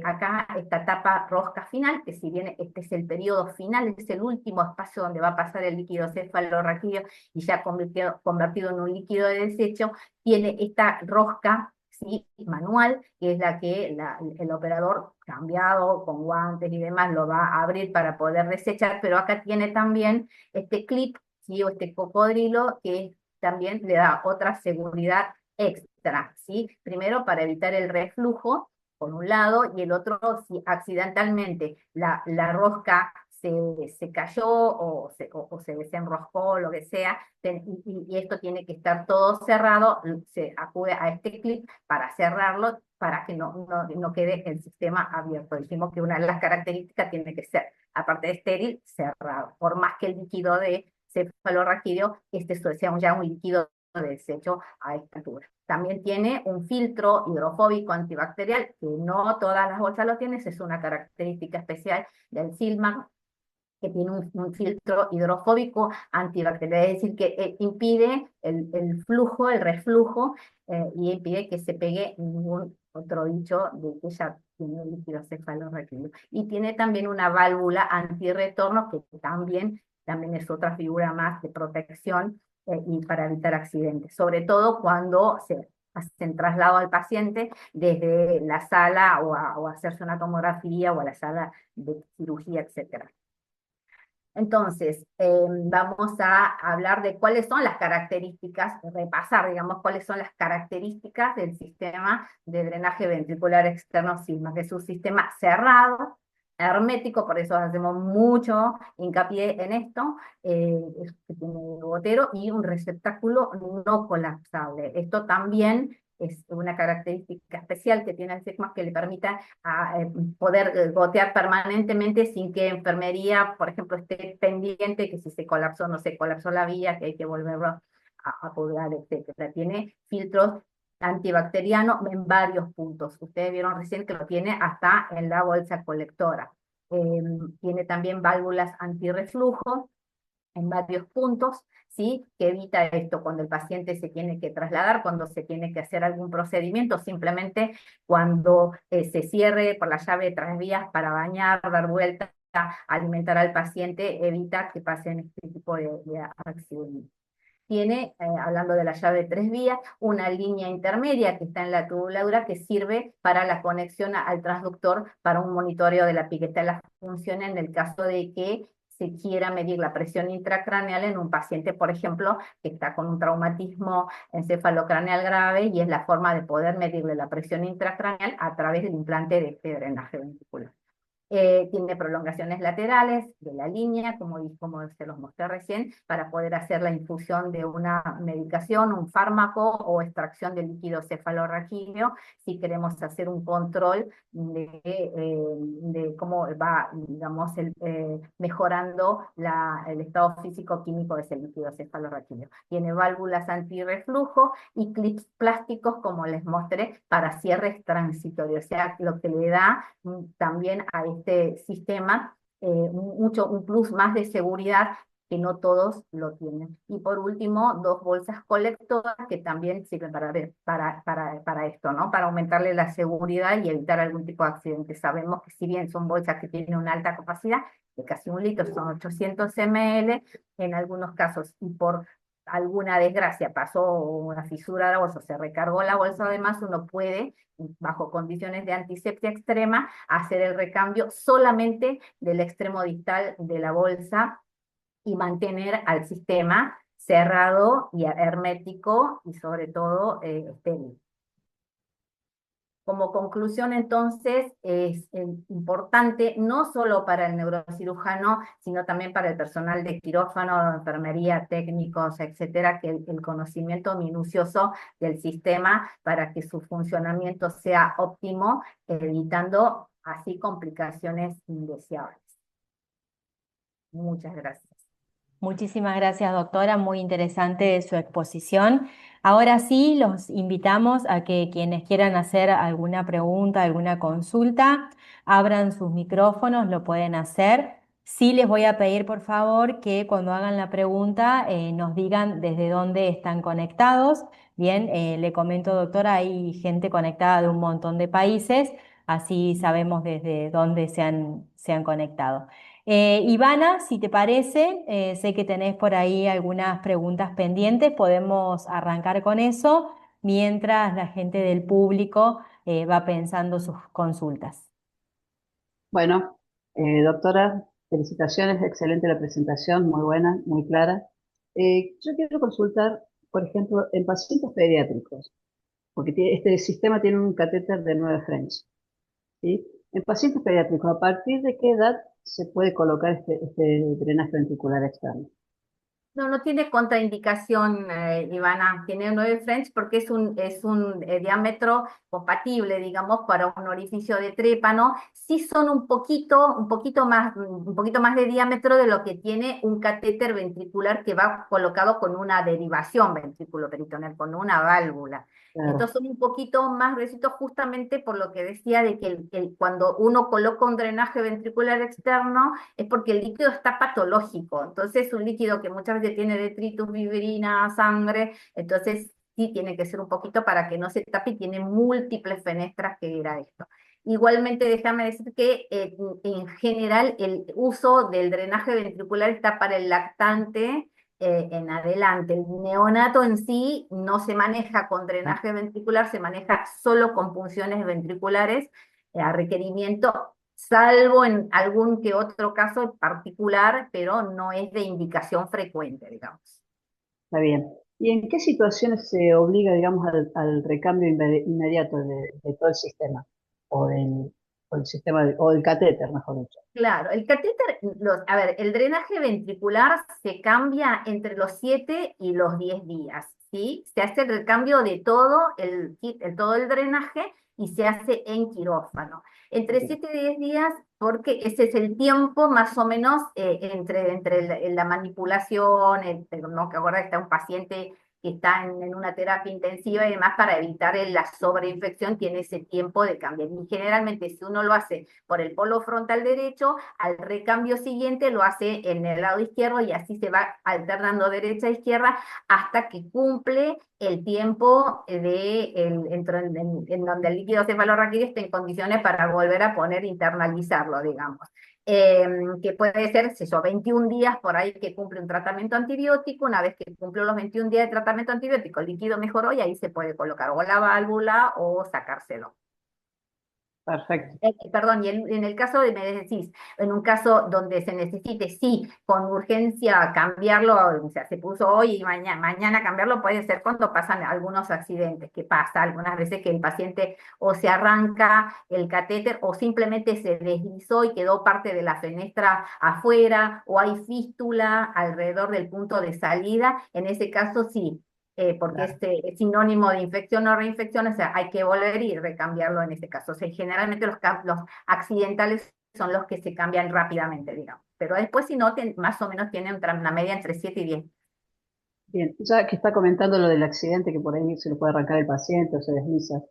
acá esta tapa rosca final, que si bien este es el periodo final, es el último espacio donde va a pasar el líquido cefalorraquídeo y ya convertido en un líquido de desecho, tiene esta rosca, ¿sí? Manual, que es la que el operador, cambiado con guantes y demás, lo va a abrir para poder desechar, pero acá tiene también este clip, ¿sí? O este cocodrilo, que también le da otra seguridad extra, ¿sí? Primero, para evitar el reflujo, por un lado, y el otro, si accidentalmente la rosca se cayó o se desenroscó, lo que sea, y esto tiene que estar todo cerrado, se acude a este clip para cerrarlo, para que no quede el sistema abierto. Dijimos que una de las características tiene que ser, aparte de estéril, cerrado, por más que el líquido de cefalorraquídeo sea ya un líquido de desecho a esta altura. También tiene un filtro hidrofóbico antibacterial, que no todas las bolsas lo tienen, es una característica especial del CILMAC, que tiene un filtro hidrofóbico antibacterial, es decir, que impide el flujo, el reflujo, y impide que se pegue ningún otro bicho de que ya tiene líquido cefalorraquídeo. Y tiene también una válvula antirretorno que también es otra figura más de protección, y para evitar accidentes, sobre todo cuando se hacen traslado al paciente desde la sala o a hacerse una tomografía o a la sala de cirugía, etcétera. Entonces, vamos a hablar de cuáles son las características, repasar, digamos, cuáles son las características del sistema de drenaje ventricular externo SIGMA, que es un sistema cerrado, hermético, por eso hacemos mucho hincapié en esto, que tiene gotero y un receptáculo no colapsable. Esto también es una característica especial que tiene el SIGMA que le permita poder gotear permanentemente sin que enfermería, por ejemplo, esté pendiente que si se colapsó, no se colapsó la vía, que hay que volverlo a purgar, etcétera. Tiene filtros antibacterianos en varios puntos. Ustedes vieron recién que lo tiene hasta en la bolsa colectora. Tiene también válvulas antirreflujo en varios puntos, ¿sí? Que evita esto cuando el paciente se tiene que trasladar, cuando se tiene que hacer algún procedimiento, simplemente cuando se cierre por la llave de transvías para bañar, dar vuelta, alimentar al paciente, evita que pasen este tipo de accidentes. Tiene, hablando de la llave de 3 vías, una línea intermedia que está en la tubuladura que sirve para la conexión al transductor para un monitoreo de la piqueta de la función en el caso de que se quiera medir la presión intracraneal en un paciente, por ejemplo, que está con un traumatismo encefalocraneal grave, y es la forma de poder medirle la presión intracraneal a través del implante de este drenaje ventricular. Tiene prolongaciones laterales de la línea, como se los mostré recién, para poder hacer la infusión de una medicación, un fármaco o extracción de líquido cefalorraquídeo, si queremos hacer un control de cómo va, digamos, mejorando el estado físico-químico de ese líquido cefalorraquídeo. Tiene válvulas antirreflujo y clips plásticos, como les mostré, para cierres transitorios, o sea, lo que le da también a este sistema un plus más de seguridad que no todos lo tienen. Y por último, 2 bolsas colectoras que también sirven para esto, ¿no? Para aumentarle la seguridad y evitar algún tipo de accidente. Sabemos que si bien son bolsas que tienen una alta capacidad, de casi 1 litro, son 800 ml, en algunos casos, y por alguna desgracia pasó una fisura de la bolsa, se recargó la bolsa, además uno puede, bajo condiciones de antisepsia extrema, hacer el recambio solamente del extremo distal de la bolsa y mantener al sistema cerrado y hermético y sobre todo estéril. Como conclusión, entonces, es importante no solo para el neurocirujano, sino también para el personal de quirófano, enfermería, técnicos, etcétera, que el conocimiento minucioso del sistema para que su funcionamiento sea óptimo, evitando así complicaciones indeseables. Muchas gracias. Muchísimas gracias, doctora. Muy interesante su exposición. Ahora sí, los invitamos a que quienes quieran hacer alguna pregunta, alguna consulta, abran sus micrófonos, lo pueden hacer. Sí les voy a pedir, por favor, que cuando hagan la pregunta nos digan desde dónde están conectados. Bien, le comento, doctora, hay gente conectada de un montón de países, así sabemos desde dónde se han conectado. Ivana, si te parece, sé que tenés por ahí algunas preguntas pendientes, podemos arrancar con eso mientras la gente del público va pensando sus consultas. Bueno, doctora, felicitaciones, excelente la presentación, muy buena, muy clara. Yo quiero consultar, por ejemplo, en pacientes pediátricos, porque este sistema tiene un catéter de 9 French, ¿sí? En pacientes pediátricos, ¿a partir de qué edad se puede colocar este drenaje ventricular externo? No, no tiene contraindicación, Ivana. Tiene 9 French porque es un diámetro compatible, digamos, para un orificio de trépano. Sí son un poquito más de diámetro de lo que tiene un catéter ventricular que va colocado con una derivación ventriculoperitoneal, con una válvula. claro. Estos son un poquito más gruesitos justamente por lo que decía de que cuando uno coloca un drenaje ventricular externo es porque el líquido está patológico. Entonces, un líquido que muchas veces tiene detritus, fibrina, sangre, entonces sí tiene que ser un poquito para que no se tape y tiene múltiples fenestras que era esto. Igualmente, déjame decir que en general el uso del drenaje ventricular está para el lactante en adelante. El neonato en sí no se maneja con drenaje ventricular, se maneja solo con punciones ventriculares a requerimiento, salvo en algún que otro caso particular, pero no es de indicación frecuente, digamos. Está bien. ¿Y en qué situaciones se obliga, digamos, al recambio inmediato de todo el sistema? O del sistema, o del catéter, mejor dicho. Claro, el catéter, a ver, el drenaje ventricular se cambia entre los 7 y los 10 días, ¿sí? Se hace el recambio de todo todo el drenaje y se hace en quirófano. Entre 7 y 10 días, porque ese es el tiempo más o menos entre la manipulación, no que ahora está un paciente que está en una terapia intensiva y demás para evitar la sobreinfección, tiene ese tiempo de cambio. Y generalmente si uno lo hace por el polo frontal derecho, al recambio siguiente lo hace en el lado izquierdo y así se va alternando derecha e izquierda hasta que cumple el tiempo en donde el líquido cefalorraquídeo esté en condiciones para volver a poner, internalizarlo, digamos. Que puede ser, si son 21 días por ahí que cumple un tratamiento antibiótico, una vez que cumplió los 21 días de tratamiento antibiótico, el líquido mejoró y ahí se puede colocar o la válvula o sacárselo. Perfecto. Perdón, y en el caso de, me decís, en un caso donde se necesite, sí, con urgencia cambiarlo, o sea, se puso hoy y mañana cambiarlo, puede ser cuando pasan algunos accidentes, que pasa algunas veces que el paciente o se arranca el catéter o simplemente se deslizó y quedó parte de la fenestra afuera, o hay fístula alrededor del punto de salida, en ese caso sí, porque Claro. es sinónimo de infección o reinfección, o sea, hay que volver y recambiarlo en este caso. O sea, generalmente los accidentales son los que se cambian rápidamente, digamos. Pero después, si no, más o menos tienen una media entre 7 y 10. Bien, ya que está comentando lo del accidente que por ahí se le puede arrancar el paciente o se desliza,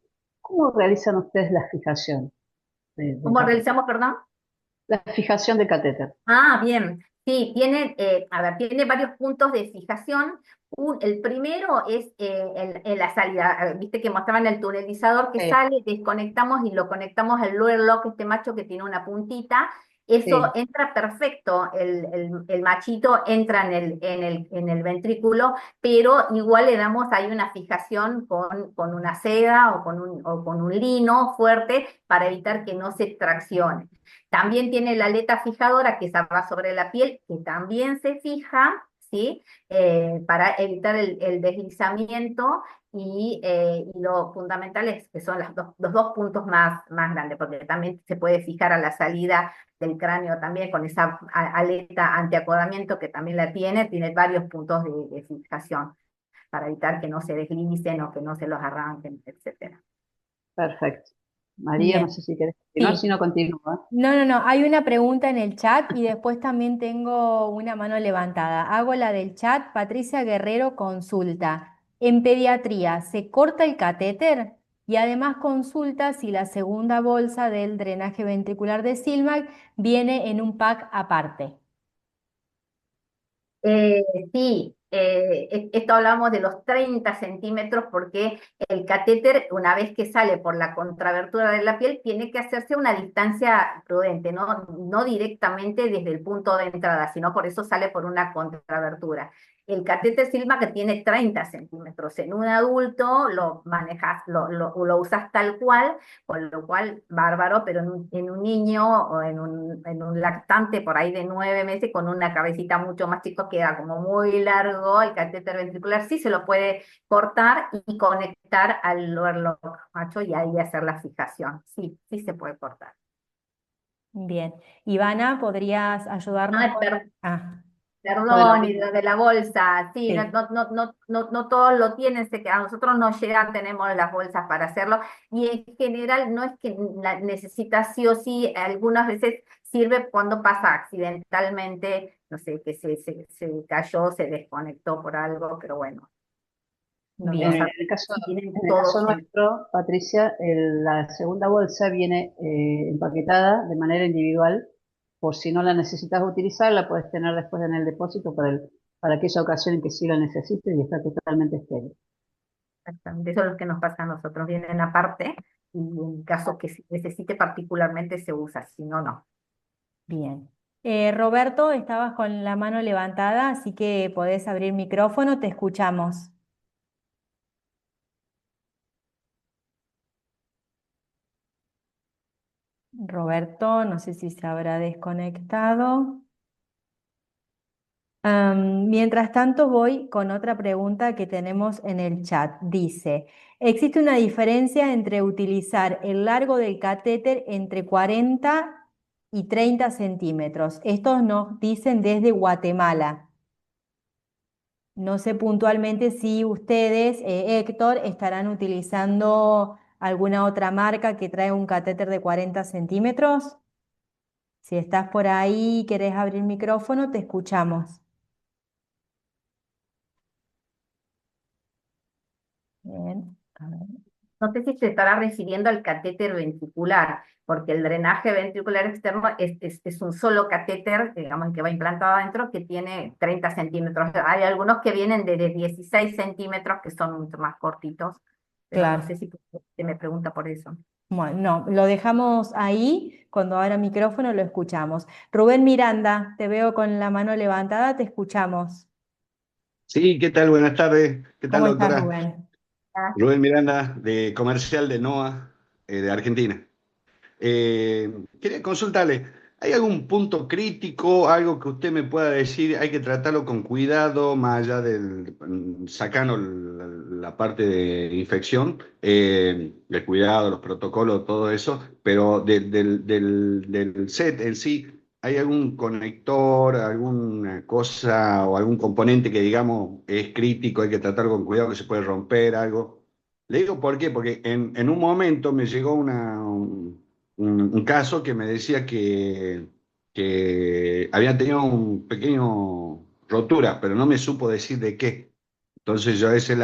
¿cómo realizan ustedes la fijación del ¿Cómo catéter? realizamos, perdón? La fijación del catéter. Ah, bien. Sí, a ver, tiene varios puntos de fijación. El primero es en la salida. Viste que mostraban el tunelizador que Sí, sale, desconectamos y lo conectamos al lower lock, este macho que tiene una puntita. Eso sí, entra perfecto, el machito entra en el ventrículo, pero igual le damos ahí una fijación con una seda o con un lino fuerte para evitar que no se traccione. También tiene la aleta fijadora que esa va sobre la piel, que también se fija, ¿sí? Para evitar el deslizamiento y lo fundamental es que son los dos puntos más grandes, porque también se puede fijar a la salida del cráneo también con esa aleta antiacodamiento que también tiene varios puntos de fijación para evitar que no se deslicen o que no se los arranquen, etcétera. perfecto. María, no sé Bien, si querés continuar, si sí. no continúa. No, no, no, hay una pregunta en el chat y después también tengo una mano levantada. Hago la del chat. Patricia Guerrero consulta. En pediatría, ¿se corta el catéter? Y además consulta si la segunda bolsa del drenaje ventricular de Silmac viene en un pack aparte. Eh, sí, esto hablamos de los 30 centímetros porque el catéter, una vez que sale por la contrabertura de la piel, tiene que hacerse a una distancia prudente, no directamente desde el punto de entrada, sino por eso sale por una contrabertura. El catéter Silma que tiene 30 centímetros. En un adulto lo manejas, lo usas tal cual, con lo cual, bárbaro, pero en un niño o en un lactante por ahí de 9 meses con una cabecita mucho más chica queda como muy largo el catéter ventricular, sí se lo puede cortar y conectar al lower lock, macho, y ahí hacer la fijación. Sí, sí se puede cortar. Bien. Ivana, ¿podrías ayudarnos Ay, con... Ah, perdón, Bueno, y lo de la bolsa, sí, no, sí. no, no, no, no todos lo tienen, sé que a nosotros nos llegan, tenemos las bolsas para hacerlo, y en general no es que la necesitas sí o sí, algunas veces sirve cuando pasa accidentalmente, no sé, que se cayó, se desconectó por algo, pero bueno. No Bien, En sabemos el caso, si tienen en el caso todos en... nuestro, Patricia, la segunda bolsa viene empaquetada de manera individual. Por si no la necesitas utilizar, la puedes tener después en el depósito para aquella ocasión en que sí la necesites y está totalmente estéril. Exactamente, eso es lo que nos pasa a nosotros, vienen aparte y en caso que se necesite particularmente se usa, si no, no. bien. Roberto, estabas con la mano levantada, así que podés abrir micrófono, te escuchamos. Roberto, no sé si se habrá desconectado. Mientras tanto, voy con otra pregunta que tenemos en el chat. Dice, ¿existe una diferencia entre utilizar el largo del catéter entre 40 y 30 centímetros? Estos nos dicen desde Guatemala. No sé puntualmente si ustedes, Héctor, estarán utilizando alguna otra marca que trae un catéter de 40 centímetros. Si estás por ahí y querés abrir micrófono, te escuchamos. Bien, a ver. No sé si se estará refiriendo al catéter ventricular, porque el drenaje ventricular externo es un solo catéter, digamos, que va implantado adentro, que tiene 30 centímetros. Hay algunos que vienen de 16 centímetros, que son mucho más cortitos, pero no sé Claro. si se me pregunta por eso. Bueno, no, lo dejamos ahí. Cuando abra micrófono lo escuchamos. Rubén Miranda, te veo con la mano levantada, te escuchamos. Sí, ¿qué tal? Buenas tardes. ¿Qué tal, ¿Cómo estás, doctora? Rubén? Rubén Miranda, de Comercial de NOA, de Argentina. Quería consultarle, ¿hay algún punto crítico, algo que usted me pueda decir? Hay que tratarlo con cuidado, más allá del, sacando la parte de infección, el cuidado, los protocolos, todo eso, pero del set en sí, ¿hay algún conector, alguna cosa o algún componente que digamos es crítico, hay que tratarlo con cuidado, que se puede romper, algo? Le digo por qué, porque en un momento me llegó un caso que me decía que había tenido un pequeño rotura, pero no me supo decir de qué. Entonces yo a veces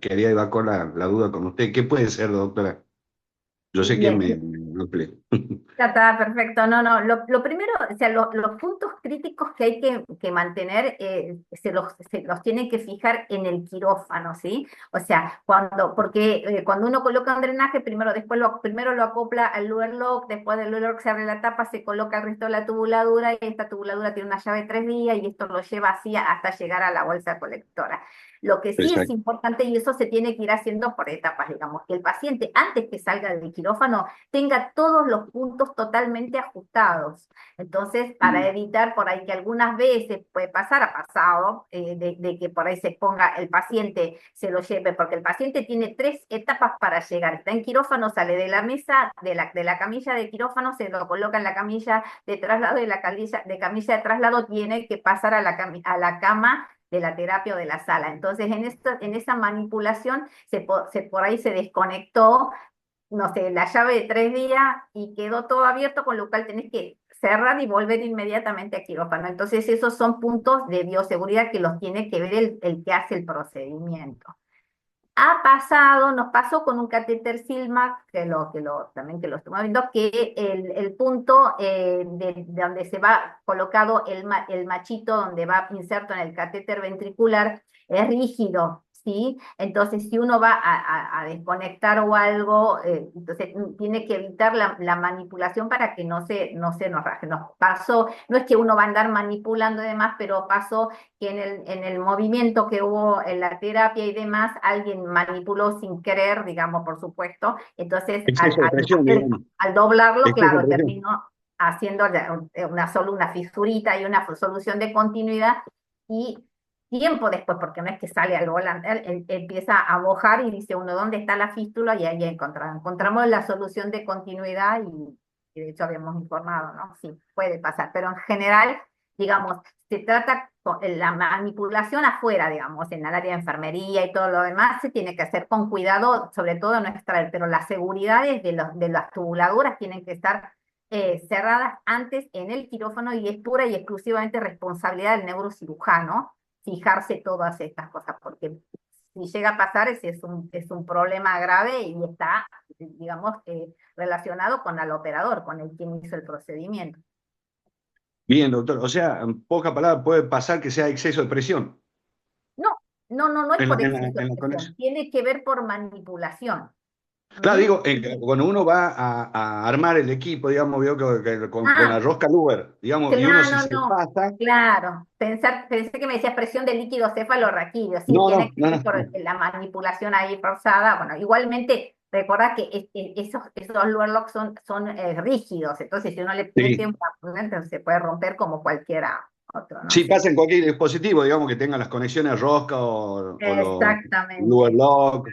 quería evacuar la duda con usted. ¿Qué puede ser, doctora? Yo sé que Bien, me amplié. ya está, perfecto. No, no, lo primero, o sea, los puntos críticos que hay que mantener se los tienen que fijar en el quirófano, ¿sí? O sea, porque cuando uno coloca un drenaje, primero lo acopla al Luer Lock, después del Luer Lock se abre la tapa, se coloca el resto de la tubuladura y esta tubuladura tiene una llave de 3 vías y esto lo lleva así hasta llegar a la bolsa colectora. Lo que sí es Exacto. importante, y eso se tiene que ir haciendo por etapas, digamos, que el paciente antes que salga del quirófano tenga todos los puntos totalmente ajustados. Entonces, para evitar por ahí que algunas veces puede pasar, ha pasado, de que por ahí se ponga el paciente, se lo lleve, porque el paciente tiene 3 etapas para llegar. Está en quirófano, sale de la mesa, de la camilla de quirófano, se lo coloca en la camilla de traslado y la camilla de traslado tiene que pasar a la cama de la terapia o de la sala. Entonces, en esa manipulación, por ahí se desconectó, no sé, la llave de 3 vías y quedó todo abierto, con lo cual tenés que cerrar y volver inmediatamente a quirófano. Entonces, esos son puntos de bioseguridad que los tiene que ver el que hace el procedimiento. Nos pasó con un catéter Silmac, también que lo estamos viendo, que el punto de donde se va colocado el machito, donde va inserto en el catéter ventricular, es rígido, ¿sí? Entonces, si uno va a desconectar o algo, entonces tiene que evitar la manipulación para que no se nos raje. Nos pasó, no es que uno va a andar manipulando y demás, pero pasó que en el movimiento que hubo en la terapia y demás, alguien manipuló sin querer, digamos, por supuesto. Entonces, Exceso de presión, digamos. al doblarlo, Exceso de claro, presión. terminó haciendo solo una fisurita y una solución de continuidad. Y tiempo después, porque no es que sale al volante, él empieza a mojar y dice uno, ¿dónde está la fístula? Y ahí encontramos la solución de continuidad y de hecho habíamos informado, ¿no? Sí, puede pasar, pero en general, digamos, se trata con la manipulación afuera, digamos, en el área de enfermería y todo lo demás, se tiene que hacer con cuidado, sobre todo no extraer, pero las seguridades de las tubuladuras tienen que estar cerradas antes en el quirófano y es pura y exclusivamente responsabilidad del neurocirujano fijarse todas estas cosas, porque si llega a pasar, ese es un problema grave y está, digamos, relacionado con el operador, con el quien hizo el procedimiento. Bien, doctor. O sea, en pocas palabras, puede pasar que sea exceso de presión No, no es en por exceso de en la presión, conexión. tiene que ver por manipulación. Claro, ¿Mm? digo, cuando uno va a armar el equipo, digamos, veo que con la Ah, rosca Luber, digamos, y uno claro, si se no, pasa, claro. Pensé que me decías presión de líquido cefalorraquídeo. Sí, no, tiene no, que no, ver por no. la manipulación ahí forzada. Bueno, igualmente, recuerda que esos Luer locks son rígidos, entonces si uno le mete Sí, un entonces se puede romper como cualquiera otro, ¿no? sí, Sí. pasa en cualquier dispositivo, digamos, que tenga las conexiones rosca o los Luber Exactamente, lock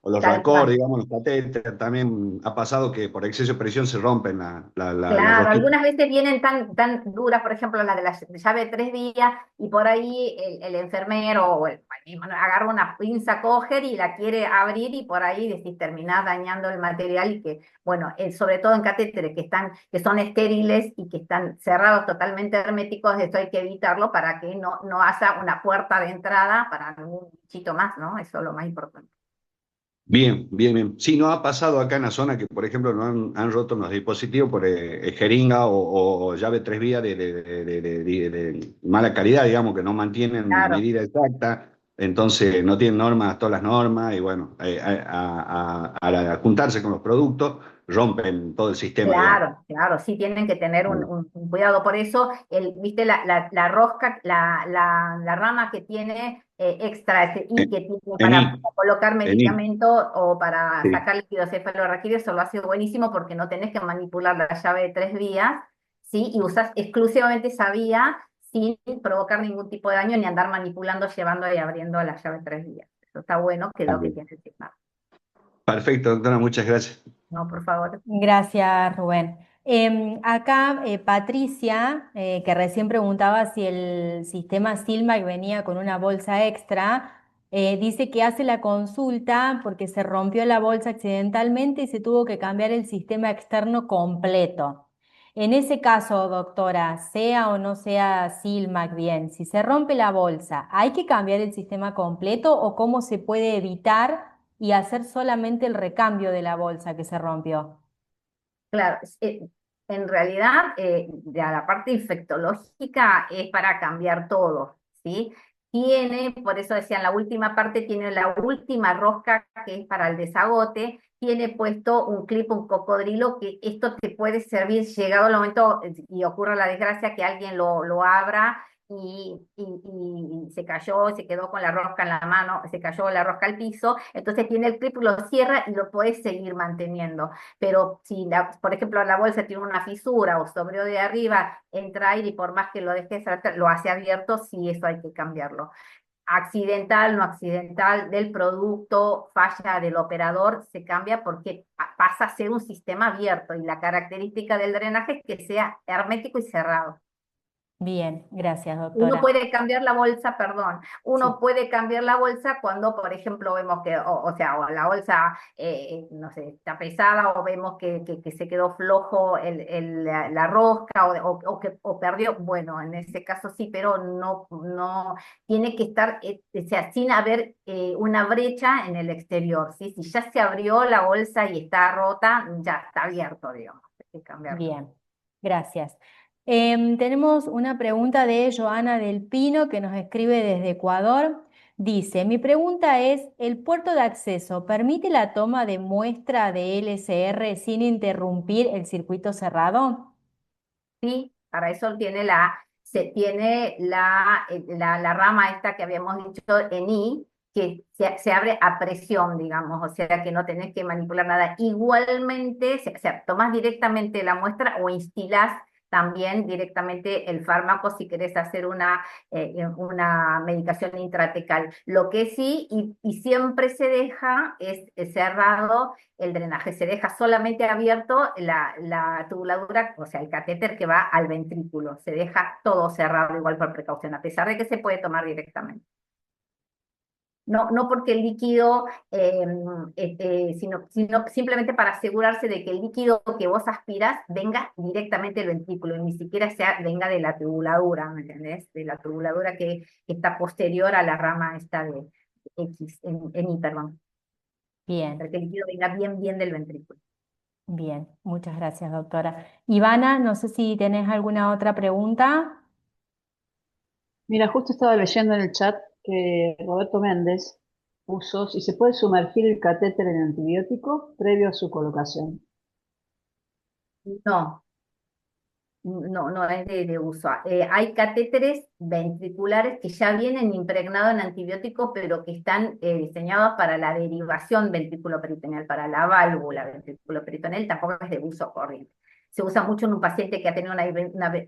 o los tal Raccord, cual. digamos, los catéter. También ha pasado que por exceso de presión se rompen la Claro, rosquita. algunas veces vienen tan duras, por ejemplo, la de la llave de 3 vías, y por ahí el enfermero o el mismo agarra una pinza coger y la quiere abrir, y por ahí decís, terminás dañando el material y que, bueno, sobre todo en catéteres que son estériles y que están cerrados totalmente herméticos, esto hay que evitarlo para que no haya una puerta de entrada para ningún bichito más, ¿no? Eso es lo más importante. Bien, bien, bien. Sí, nos ha pasado acá en la zona que, por ejemplo, nos han roto los dispositivos por jeringa o llave 3 vías de mala calidad, digamos, que no mantienen la Claro. medida exacta, entonces no tienen normas, todas las normas, y bueno, al juntarse con los productos, rompen todo el sistema, digamos. Claro, claro, sí tienen que tener un cuidado. Por eso, viste la rosca, la rama que tiene extra y que tiene para Ení, colocar ení, medicamento o para sí. sacar líquido cefalorraquídeo, eso lo hace buenísimo porque no tenés que manipular la llave de 3 vías, ¿sí? Y usas exclusivamente esa vía sin provocar ningún tipo de daño ni andar manipulando, llevando y abriendo la llave de 3 vías. Eso está bueno, que es lo que tiene el sistema. Perfecto, doctora, muchas gracias. No, por favor. Gracias, Rubén. Acá Patricia, que recién preguntaba si el sistema Silmac venía con una bolsa extra, dice que hace la consulta porque se rompió la bolsa accidentalmente y se tuvo que cambiar el sistema externo completo. En ese caso, doctora, sea o no sea Silmac bien, si se rompe la bolsa, ¿hay que cambiar el sistema completo o cómo se puede evitar y hacer solamente el recambio de la bolsa que se rompió? Claro, en realidad, ya la parte infectológica es para cambiar todo, ¿sí? Por eso decían, la última parte tiene la última rosca que es para el desagote, tiene puesto un clip, un cocodrilo, que esto te puede servir llegado el momento y ocurra la desgracia que alguien lo abra y se cayó, se quedó con la rosca en la mano, se cayó la rosca al piso, entonces tiene el clip, lo cierra y lo puedes seguir manteniendo. Pero si, por ejemplo, la bolsa tiene una fisura o sobre de arriba, entra aire y por más que lo dejes, lo hace abierto, sí, eso hay que cambiarlo. Accidental, no accidental, del producto, falla del operador, se cambia porque pasa a ser un sistema abierto y la característica del drenaje es que sea hermético y cerrado. Bien, gracias, Uno doctora. puede cambiar la bolsa, perdón, uno Sí, puede cambiar la bolsa cuando, por ejemplo, vemos que, o sea, o la bolsa, no sé, está pesada o vemos que se quedó flojo la rosca o perdió, bueno, en ese caso sí, pero no tiene que estar, o sea, sin haber una brecha en el exterior, ¿sí? Si ya se abrió la bolsa y está rota, ya está abierto, digamos, hay que cambiarlo. bien, gracias. Tenemos una pregunta de Joana del Pino que nos escribe desde Ecuador. Dice, mi pregunta es, ¿el puerto de acceso permite la toma de muestra de LCR sin interrumpir el circuito cerrado? Sí, para eso se tiene la rama esta que habíamos dicho en I, que se abre a presión, digamos, o sea que no tenés que manipular nada. Igualmente, o sea, tomás directamente la muestra o instilás también directamente el fármaco si querés hacer una medicación intratecal. Lo que sí, y siempre se deja, es cerrado el drenaje, se deja solamente abierto la tubuladura, o sea, el catéter que va al ventrículo, se deja todo cerrado igual por precaución, a pesar de que se puede tomar directamente. No porque el líquido, sino simplemente para asegurarse de que el líquido que vos aspiras venga directamente del ventrículo, y ni siquiera venga de la tubuladura, ¿me entendés? De la tubuladura que está posterior a la rama esta X, en I, perdón, para Bien, que el líquido venga bien del ventrículo. bien. Muchas gracias, doctora. Ivana, no sé si tenés alguna otra pregunta. Mira, justo estaba leyendo en el chat que Roberto Méndez puso si se puede sumergir el catéter en antibiótico previo a su colocación. No, no es de uso. Hay catéteres ventriculares que ya vienen impregnados en antibióticos, pero que están diseñados para la derivación ventriculoperitoneal, para la válvula ventriculoperitoneal, tampoco es de uso corriente. Se usa mucho en un paciente que ha tenido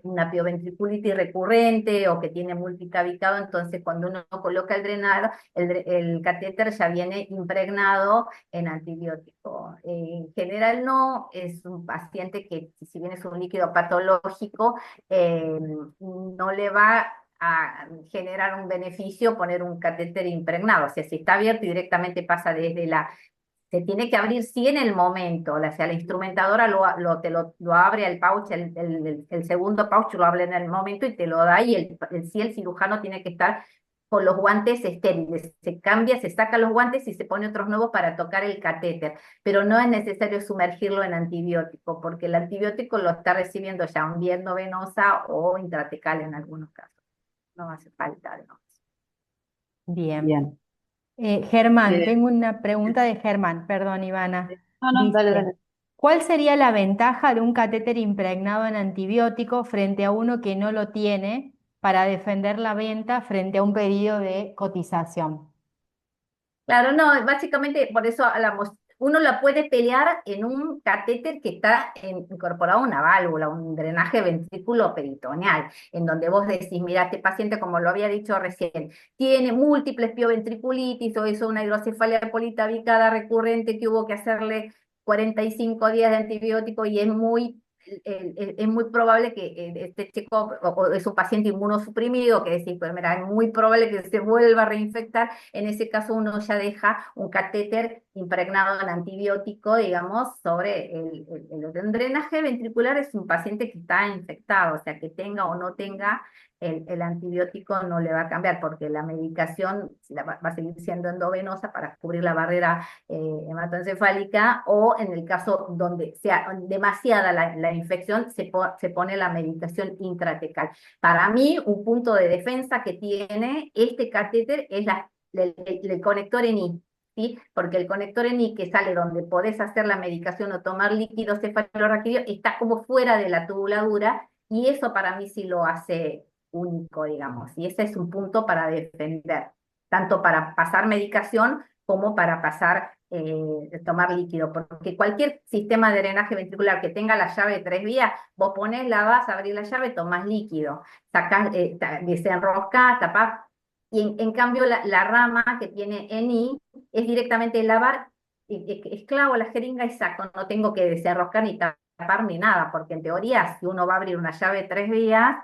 una pioventriculitis recurrente o que tiene multicavitado, entonces cuando uno coloca el drenado, el catéter ya viene impregnado en antibiótico. En general no, es un paciente que si bien es un líquido patológico, no le va a generar un beneficio poner un catéter impregnado. O sea, si está abierto y directamente pasa desde la... Se tiene que abrir sí en el momento, o sea, la instrumentadora lo abre al pouch, el segundo pouch lo abre en el momento y te lo da y sí el cirujano tiene que estar con los guantes estériles. Se cambia, se saca los guantes y se pone otros nuevos para tocar el catéter, pero no es necesario sumergirlo en antibiótico, porque el antibiótico lo está recibiendo ya un viendo venosa o intratecal en algunos casos. No hace falta, ¿no? Bien. Bien. Germán, Eh, tengo una pregunta de Germán, perdón, Ivana. no, no, dale, Dice, dale. ¿cuál sería la ventaja de un catéter impregnado en antibiótico frente a uno que no lo tiene para defender la venta frente a un pedido de cotización? Claro, no, básicamente por eso hablamos. Uno la puede pelear en un catéter que está incorporado a una válvula, un drenaje ventrículo peritoneal, en donde vos decís, mira, este paciente, como lo había dicho recién, tiene múltiples pioventriculitis o hizo una hidrocefalia politabicada recurrente que hubo que hacerle 45 días de antibiótico y es muy probable que este chico o es un paciente inmunosuprimido, que decís, pues mira, es muy probable que se vuelva a reinfectar. En ese caso uno ya deja un catéter impregnado en antibiótico, digamos, sobre el drenaje ventricular. Es un paciente que está infectado, o sea, que tenga o no tenga el antibiótico no le va a cambiar, porque la medicación va a seguir siendo endovenosa para cubrir la barrera hematoencefálica, o en el caso donde sea demasiada la infección, se pone la medicación intratecal. Para mí, un punto de defensa que tiene este catéter es el conector en I, ¿sí? Porque el conector en I que sale donde podés hacer la medicación o tomar líquido cefalorraquídeo está como fuera de la tubuladura, y eso para mí sí lo hace único, digamos, y ese es un punto para defender, tanto para pasar medicación como para pasar, tomar líquido, porque cualquier sistema de drenaje ventricular que tenga la llave de 3 vías, vos ponés, la vas a abrir la llave, tomás líquido, sacás, desenroscás, tapás, y en cambio la rama que tiene ENI es directamente lavar, esclavo la jeringa y saco, no tengo que desenroscar ni tapar ni nada, porque en teoría si uno va a abrir una llave de 3 vías,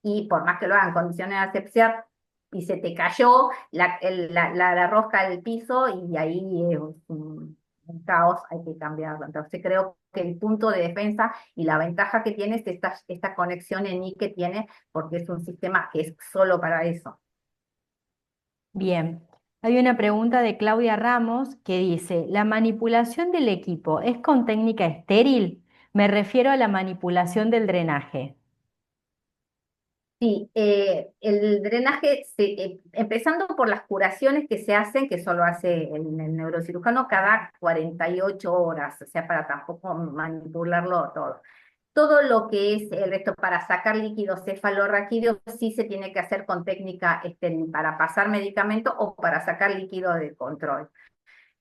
y por más que lo hagan en condiciones de asepsia, y se te cayó la rosca del piso y ahí es un caos, hay que cambiarlo. Entonces creo que el punto de defensa y la ventaja que tiene es esta conexión en I que tiene, porque es un sistema que es solo para eso. Bien. Hay una pregunta de Claudia Ramos que dice, ¿la manipulación del equipo es con técnica estéril? Me refiero a la manipulación del drenaje. Sí, el drenaje, empezando por las curaciones que se hacen, que solo hace el neurocirujano cada 48 horas, o sea, para tampoco manipularlo todo. Todo lo que es el resto para sacar líquido cefalorraquídeo sí se tiene que hacer con técnica estéril para pasar medicamento o para sacar líquido de control.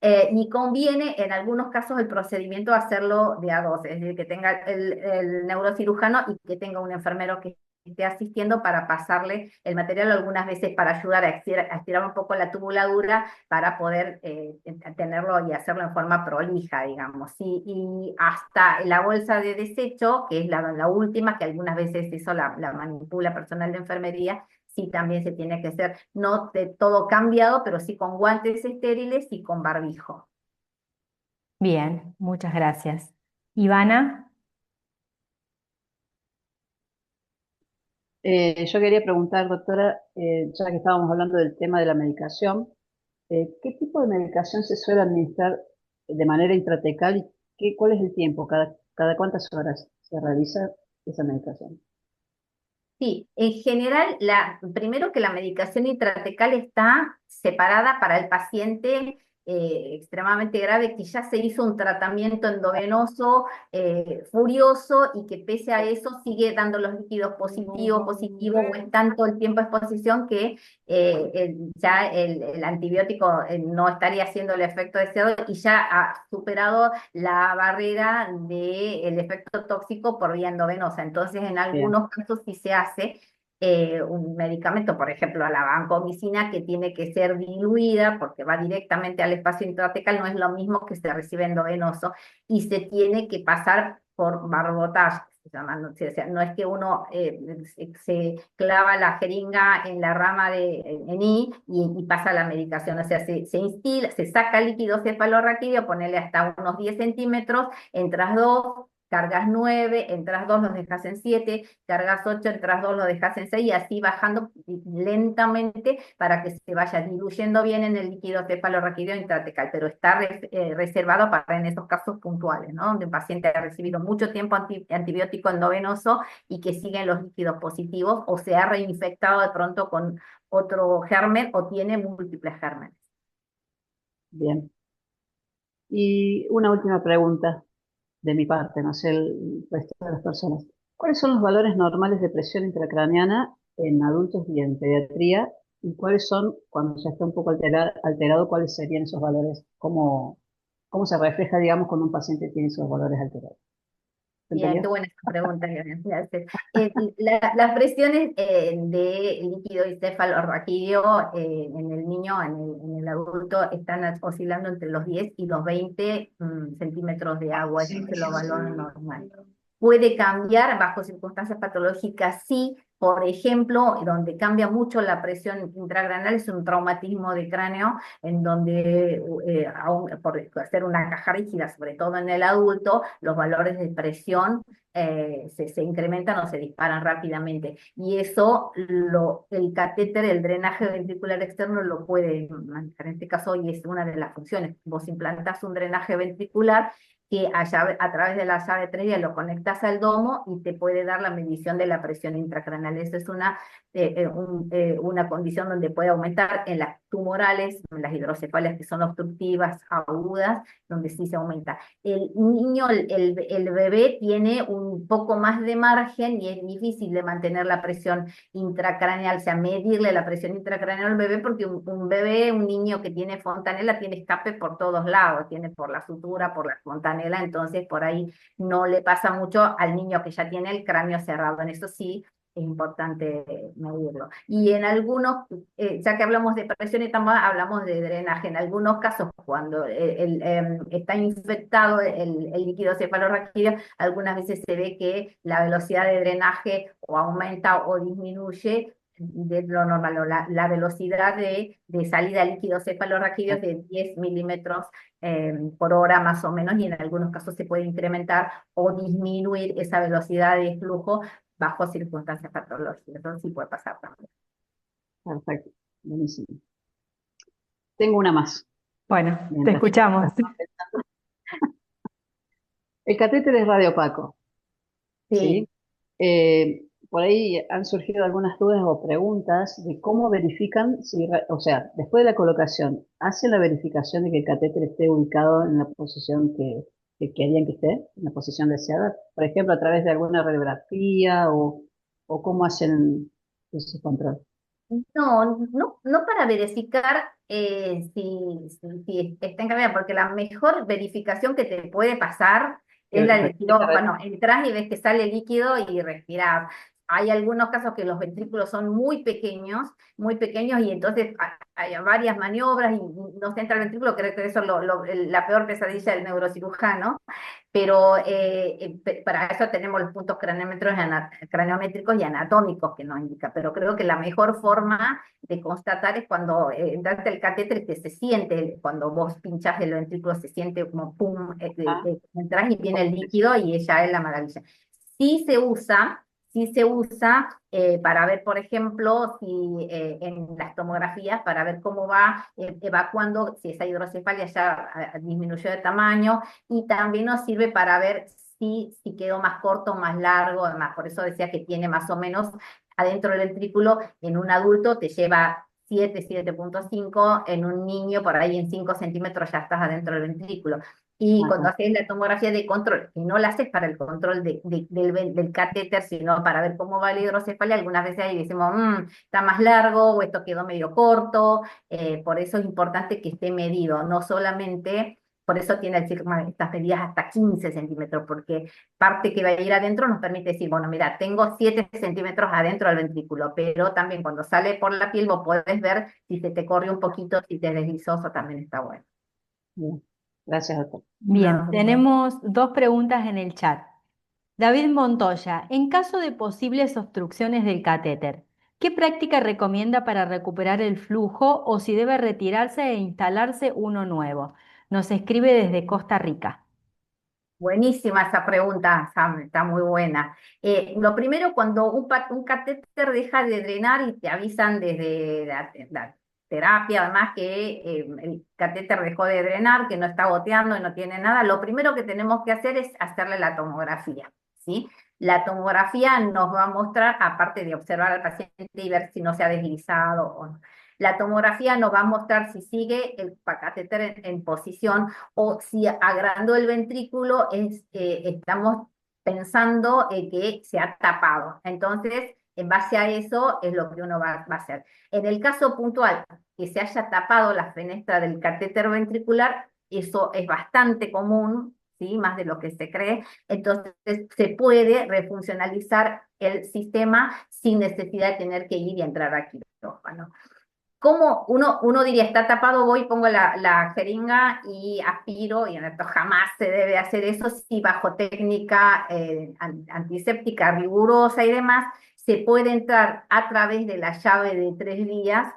Y conviene en algunos casos el procedimiento hacerlo de a dos, es decir, que tenga el neurocirujano y que tenga un enfermero que esté asistiendo para pasarle el material, algunas veces para ayudar a estirar un poco la tubuladura para poder tenerlo y hacerlo en forma prolija, digamos. Y hasta la bolsa de desecho, que es la última, que algunas veces eso la manipula personal de enfermería, sí también se tiene que hacer, no de todo cambiado, pero sí con guantes estériles y con barbijo. Bien, muchas gracias. Ivana, Yo quería preguntar, doctora, ya que estábamos hablando del tema de la medicación, ¿Qué tipo de medicación se suele administrar de manera intratecal y cuál es el tiempo? ¿Cada cuántas horas se realiza esa medicación? Sí, en general, primero que la medicación intratecal está separada para el paciente extremadamente grave que ya se hizo un tratamiento endovenoso furioso y que pese a eso sigue dando los líquidos positivos o es tanto el tiempo de exposición que ya el antibiótico no estaría haciendo el efecto deseado y ya ha superado la barrera del efecto tóxico por vía endovenosa. Entonces, en Bien, algunos casos sí se hace un medicamento, por ejemplo, la vancomicina, que tiene que ser diluida porque va directamente al espacio intratecal, no es lo mismo que se recibe endovenoso y se tiene que pasar por barbotaje. Se llama, no, o sea, no es que uno se clava la jeringa en la rama en I y pasa la medicación, o sea, se instila, se saca líquido cefalorraquídeo, ponerle hasta unos 10 centímetros, entras 2, cargas 9, entras 2, los dejas en 7, cargas 8, entras 2, lo dejas en 6 y así bajando lentamente para que se vaya diluyendo bien en el líquido cefalorraquídeo intratecal, pero está reservado para en esos casos puntuales, ¿no? Donde un paciente ha recibido mucho tiempo antibiótico endovenoso y que siguen los líquidos positivos o se ha reinfectado de pronto con otro germen o tiene múltiples gérmenes. bien. Y una última pregunta de mi parte, no sé el resto de las personas. ¿Cuáles son los valores normales de presión intracraneana en adultos y en pediatría? ¿Y cuáles son, cuando ya está un poco alterado, cuáles serían esos valores? ¿Cómo se refleja, digamos, cuando un paciente tiene esos valores alterados? ¿Se Bien, qué entendió? buena esta pregunta, Leonel, gracias. Las presiones de líquido encefalorraquídeo en el niño, en el adulto, están oscilando entre los 10 y los 20 centímetros de agua, ese es el valor normal. Puede cambiar bajo circunstancias patológicas, sí. Por ejemplo, donde cambia mucho la presión intracraneal es un traumatismo de cráneo, en donde, por hacer una caja rígida, sobre todo en el adulto, los valores de presión se incrementan o se disparan rápidamente. Y eso, el catéter, el drenaje ventricular externo, lo puede manejar. En este caso, y es una de las funciones. Vos implantás un drenaje ventricular que a través de la llave 3 lo conectas al domo y te puede dar la medición de la presión intracraneal. Esa es una condición donde puede aumentar en las tumorales, en las hidrocefalias que son obstructivas, agudas, donde sí se aumenta. El niño, el bebé tiene un poco más de margen y es difícil de mantener la presión intracraneal, o sea, medirle la presión intracraneal al bebé, porque un bebé, un niño que tiene fontanela, tiene escape por todos lados, tiene por la sutura, por la fontanela, entonces por ahí no le pasa mucho al niño que ya tiene el cráneo cerrado. En eso sí es importante medirlo. Y en algunos, ya que hablamos de presión y también hablamos de drenaje, en algunos casos cuando está infectado el líquido cefalorraquídeo, algunas veces se ve que la velocidad de drenaje o aumenta o disminuye de lo normal, o la velocidad de salida de líquido cefalorraquídeo es de 10 milímetros por hora más o menos, y en algunos casos se puede incrementar o disminuir esa velocidad de flujo bajo circunstancias patológicas. Eso sí puede pasar también. Perfecto, buenísimo. Tengo una más. Bueno, te Mientras escuchamos. el catéter es radiopaco, Sí. ¿sí? Por ahí han surgido algunas dudas o preguntas de cómo verifican, o sea, después de la colocación, ¿hacen la verificación de que el catéter esté ubicado en la posición que querían que esté, en la posición deseada? Por ejemplo, a través de alguna radiografía o cómo hacen ese control. No para verificar si está encargada, porque la mejor verificación que te puede pasar es la del quirófano. Entras y ves que sale líquido y respiras. Hay algunos casos que los ventrículos son muy pequeños, y entonces hay varias maniobras y no se entra el ventrículo. Creo que eso es la peor pesadilla del neurocirujano, pero para eso tenemos los puntos craniométricos y anatómicos que nos indica, pero creo que la mejor forma de constatar es cuando darte el catéter, que se siente, cuando vos pinchás el ventrículo, se siente como pum, Ah, entras y viene el líquido y ya es la maravilla. Sí sí se usa para ver, por ejemplo, si en las tomografías, para ver cómo va evacuando, si esa hidrocefalia ya disminuyó de tamaño, y también nos sirve para ver si quedó más corto o más largo, además, por eso decía que tiene más o menos adentro del ventrículo, en un adulto te lleva 7,5, en un niño por ahí en 5 centímetros ya estás adentro del ventrículo. Y cuando Ajá. haces la tomografía de control, que no la haces para el control del catéter, sino para ver cómo va la hidrocefalia, algunas veces ahí decimos, está más largo o esto quedó medio corto, por eso es importante que esté medido, no solamente, por eso tiene estas medidas hasta 15 centímetros, porque parte que va a ir adentro nos permite decir, bueno, mira, tengo 7 centímetros adentro del ventrículo, pero también cuando sale por la piel vos podés ver si se te corre un poquito, si te deslizó, eso también está bueno. Bien. Gracias, doctor. Bien, No, tenemos dos preguntas en el chat. David Montoya, en caso de posibles obstrucciones del catéter, ¿qué práctica recomienda para recuperar el flujo o si debe retirarse e instalarse uno nuevo? Nos escribe desde Costa Rica. buenísima esa pregunta, Sam, está muy buena. Lo primero, cuando un catéter deja de drenar y te avisan desde la terapia, además que el catéter dejó de drenar, que no está goteando y no tiene nada, lo primero que tenemos que hacer es hacerle la tomografía, ¿sí? La tomografía nos va a mostrar, aparte de observar al paciente y ver si no se ha deslizado o no. La tomografía nos va a mostrar si sigue el catéter en posición o si agrandó el ventrículo, estamos pensando que se ha tapado. Entonces, en base a eso es lo que uno va a hacer. En el caso puntual, que se haya tapado la fenestra del catéter ventricular, eso es bastante común, ¿sí? Más de lo que se cree. Entonces, se puede refuncionalizar el sistema sin necesidad de tener que ir y entrar a quirófano. ¿Cómo uno diría, está tapado, voy, pongo la jeringa y aspiro, y en esto jamás se debe hacer eso, si bajo técnica antiséptica rigurosa y demás, se puede entrar a través de la llave de 3 vías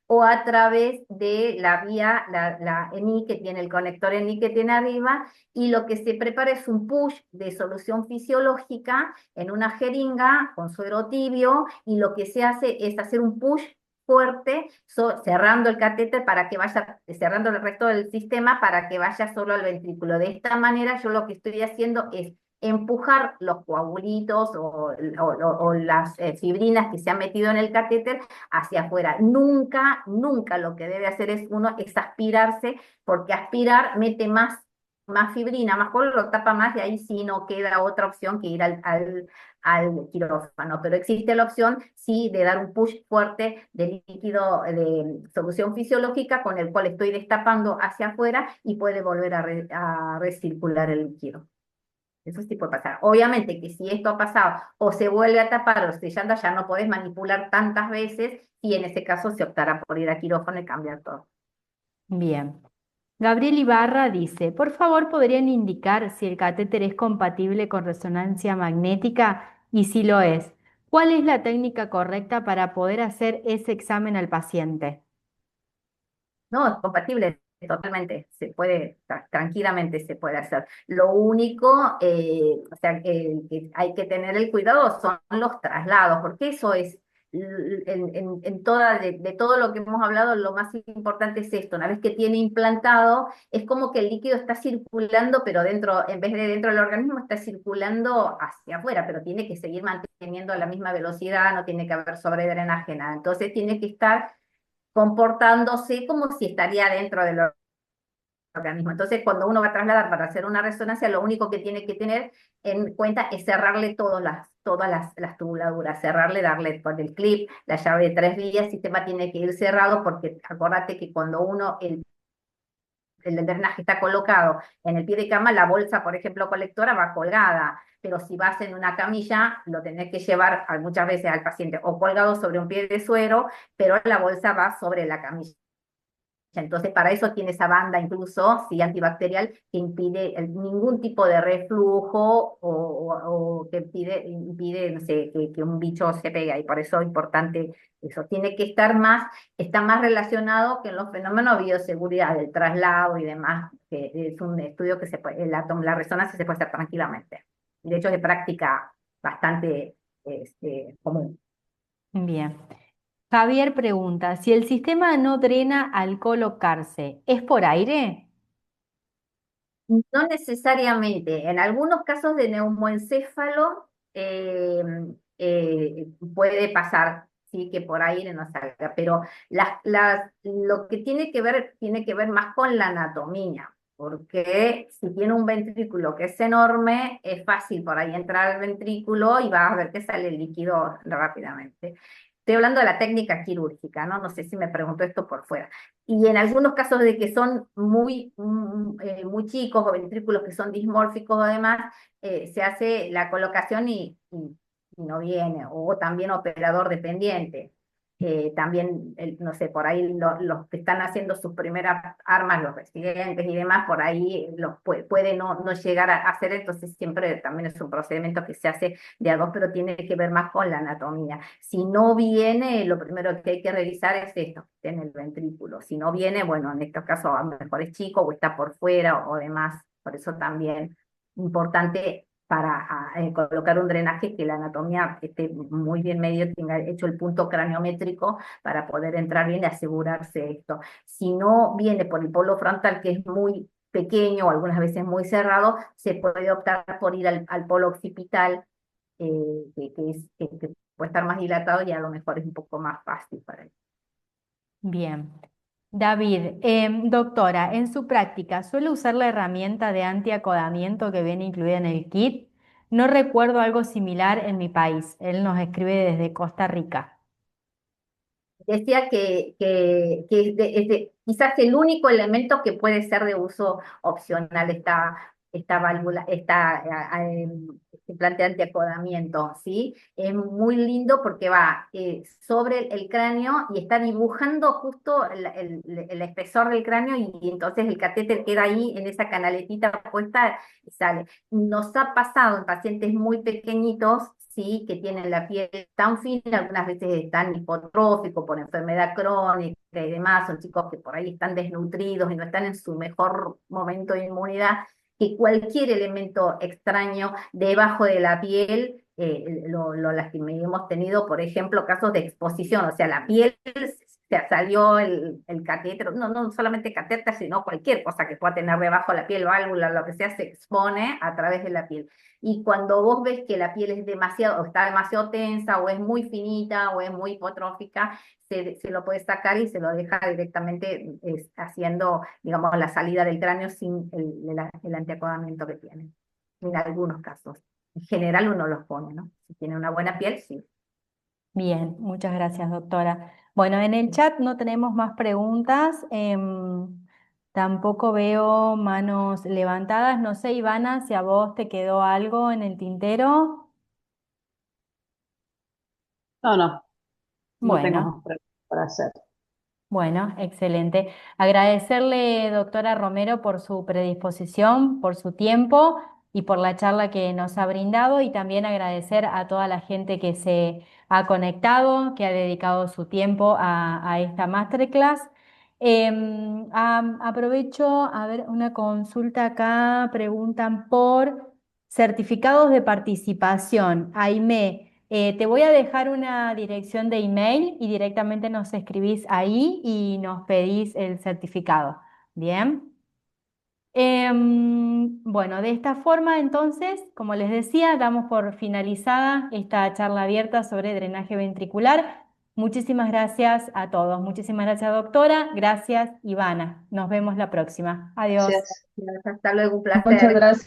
o a través de la vía, la ENI que tiene el conector ENI que tiene arriba, y lo que se prepara es un push de solución fisiológica en una jeringa con suero tibio, y lo que se hace es hacer un push fuerte, cerrando el catéter para que vaya, cerrando el resto del sistema para que vaya solo al ventrículo. De esta manera yo lo que estoy haciendo es empujar los coagulitos o las fibrinas que se han metido en el catéter hacia afuera. Nunca, nunca lo que debe hacer es aspirarse, porque aspirar mete más fibrina, más color, lo tapa más, y ahí sí no queda otra opción que ir al quirófano. Pero existe la opción, sí, de dar un push fuerte de líquido, de solución fisiológica, con el cual estoy destapando hacia afuera y puede volver a recircular el líquido. Eso sí puede pasar. Obviamente que si esto ha pasado o se vuelve a tapar o se llanda, ya no podés manipular tantas veces, y en ese caso se optará por ir a quirófano y cambiar todo. Bien. Gabriel Ibarra dice, por favor, ¿podrían indicar si el catéter es compatible con resonancia magnética? Y si lo es, ¿cuál es la técnica correcta para poder hacer ese examen al paciente? No, es compatible totalmente, se puede, tranquilamente se puede hacer. Lo único, o sea, que hay que tener el cuidado son los traslados, porque eso es, de todo lo que hemos hablado, lo más importante es esto. Una vez que tiene implantado, es como que el líquido está circulando, pero dentro, en vez de dentro del organismo, está circulando hacia afuera, pero tiene que seguir manteniendo la misma velocidad, no tiene que haber sobredrenaje, nada. Entonces tiene que estar comportándose como si estaría dentro del organismo. Entonces, cuando uno va a trasladar para hacer una resonancia, lo único que tiene que tener en cuenta es cerrarle todas las tubuladuras, cerrarle, darle con el clip, la llave de 3 vías, el sistema tiene que ir cerrado, porque acordate que cuando el drenaje está colocado en el pie de cama, la bolsa, por ejemplo, colectora, va colgada, pero si vas en una camilla, lo tenés que llevar muchas veces al paciente o colgado sobre un pie de suero, pero la bolsa va sobre la camilla. Entonces, para eso tiene esa banda, incluso, sí, antibacterial, que impide ningún tipo de reflujo, o que impide, no sé, que un bicho se pegue, y por eso es importante eso. Tiene que estar está más relacionado que en los fenómenos de bioseguridad, del traslado y demás, que es un estudio que la resonancia se puede hacer tranquilamente. De hecho, es de práctica bastante común. Bien. Javier pregunta, si el sistema no drena al colocarse, ¿es por aire? No necesariamente. En algunos casos de neumoencéfalo puede pasar, sí, que por aire no salga, pero lo que tiene que ver más con la anatomía, porque si tiene un ventrículo que es enorme, es fácil por ahí entrar al ventrículo y vas a ver que sale el líquido rápidamente. Estoy hablando de la técnica quirúrgica, ¿no? No sé si me preguntó esto por fuera. Y en algunos casos de que son muy chicos o ventrículos que son dismórficos o demás, se hace la colocación y no viene, o también operador dependiente. También, no sé, por ahí los que están haciendo sus primeras armas, los residentes y demás, por ahí puede no llegar a hacer, entonces siempre también es un procedimiento que se hace de a dos, pero tiene que ver más con la anatomía. Si no viene, lo primero que hay que revisar es esto, que esté en el ventrículo. Si no viene, bueno, en estos casos a lo mejor es chico o está por fuera o demás. Por eso también importante para colocar un drenaje que la anatomía esté muy bien medio, tenga hecho el punto craniométrico para poder entrar bien y asegurarse esto. Si no viene por el polo frontal, que es muy pequeño o algunas veces muy cerrado, se puede optar por ir al polo occipital, que puede estar más dilatado y a lo mejor es un poco más fácil para él. Bien. David, doctora, en su práctica, ¿suele usar la herramienta de antiacodamiento que viene incluida en el kit? No recuerdo algo similar en mi país. Él nos escribe desde Costa Rica. Decía que quizás el único elemento que puede ser de uso opcional esta válvula, este implante de antiacodamiento, ¿sí? Es muy lindo porque va sobre el cráneo y está dibujando justo el espesor del cráneo y entonces el catéter queda ahí en esa canaletita puesta y sale. Nos ha pasado en pacientes muy pequeñitos, sí, que tienen la piel tan fina, algunas veces están hipotróficos por enfermedad crónica y demás, son chicos que por ahí están desnutridos y no están en su mejor momento de inmunidad, que cualquier elemento extraño debajo de la piel lo lastima. Y hemos tenido, por ejemplo, casos de exposición, o sea, la piel se salió el catéter, no solamente catéter, sino cualquier cosa que pueda tener debajo de la piel, válvula, lo que sea, se expone a través de la piel. Y cuando vos ves que la piel es demasiado, o está demasiado tensa, o es muy finita, o es muy hipotrófica, se lo puede sacar y se lo deja directamente haciendo, digamos, la salida del cráneo sin el antiacodamiento que tiene. En algunos casos. En general uno los pone, ¿no? Si tiene una buena piel, sí. Bien, muchas gracias, doctora. Bueno, en el chat no tenemos más preguntas. Tampoco veo manos levantadas. No sé, Ivana, si a vos te quedó algo en el tintero. No tengo Bueno. más preguntas para hacer. Bueno, excelente. Agradecerle, doctora Romero, por su predisposición, por su tiempo y por la charla que nos ha brindado y también agradecer a toda la gente que se ha conectado, que ha dedicado su tiempo a esta masterclass. Aprovecho a ver una consulta acá, preguntan por certificados de participación. Aimé. Te voy a dejar una dirección de email y directamente nos escribís ahí y nos pedís el certificado. Bien. Bueno, de esta forma entonces, como les decía, damos por finalizada esta charla abierta sobre drenaje ventricular. Muchísimas gracias a todos. Muchísimas gracias, doctora. Gracias, Ivana. Nos vemos la próxima. Adiós. Gracias. Hasta luego, un Muchas placer. gracias.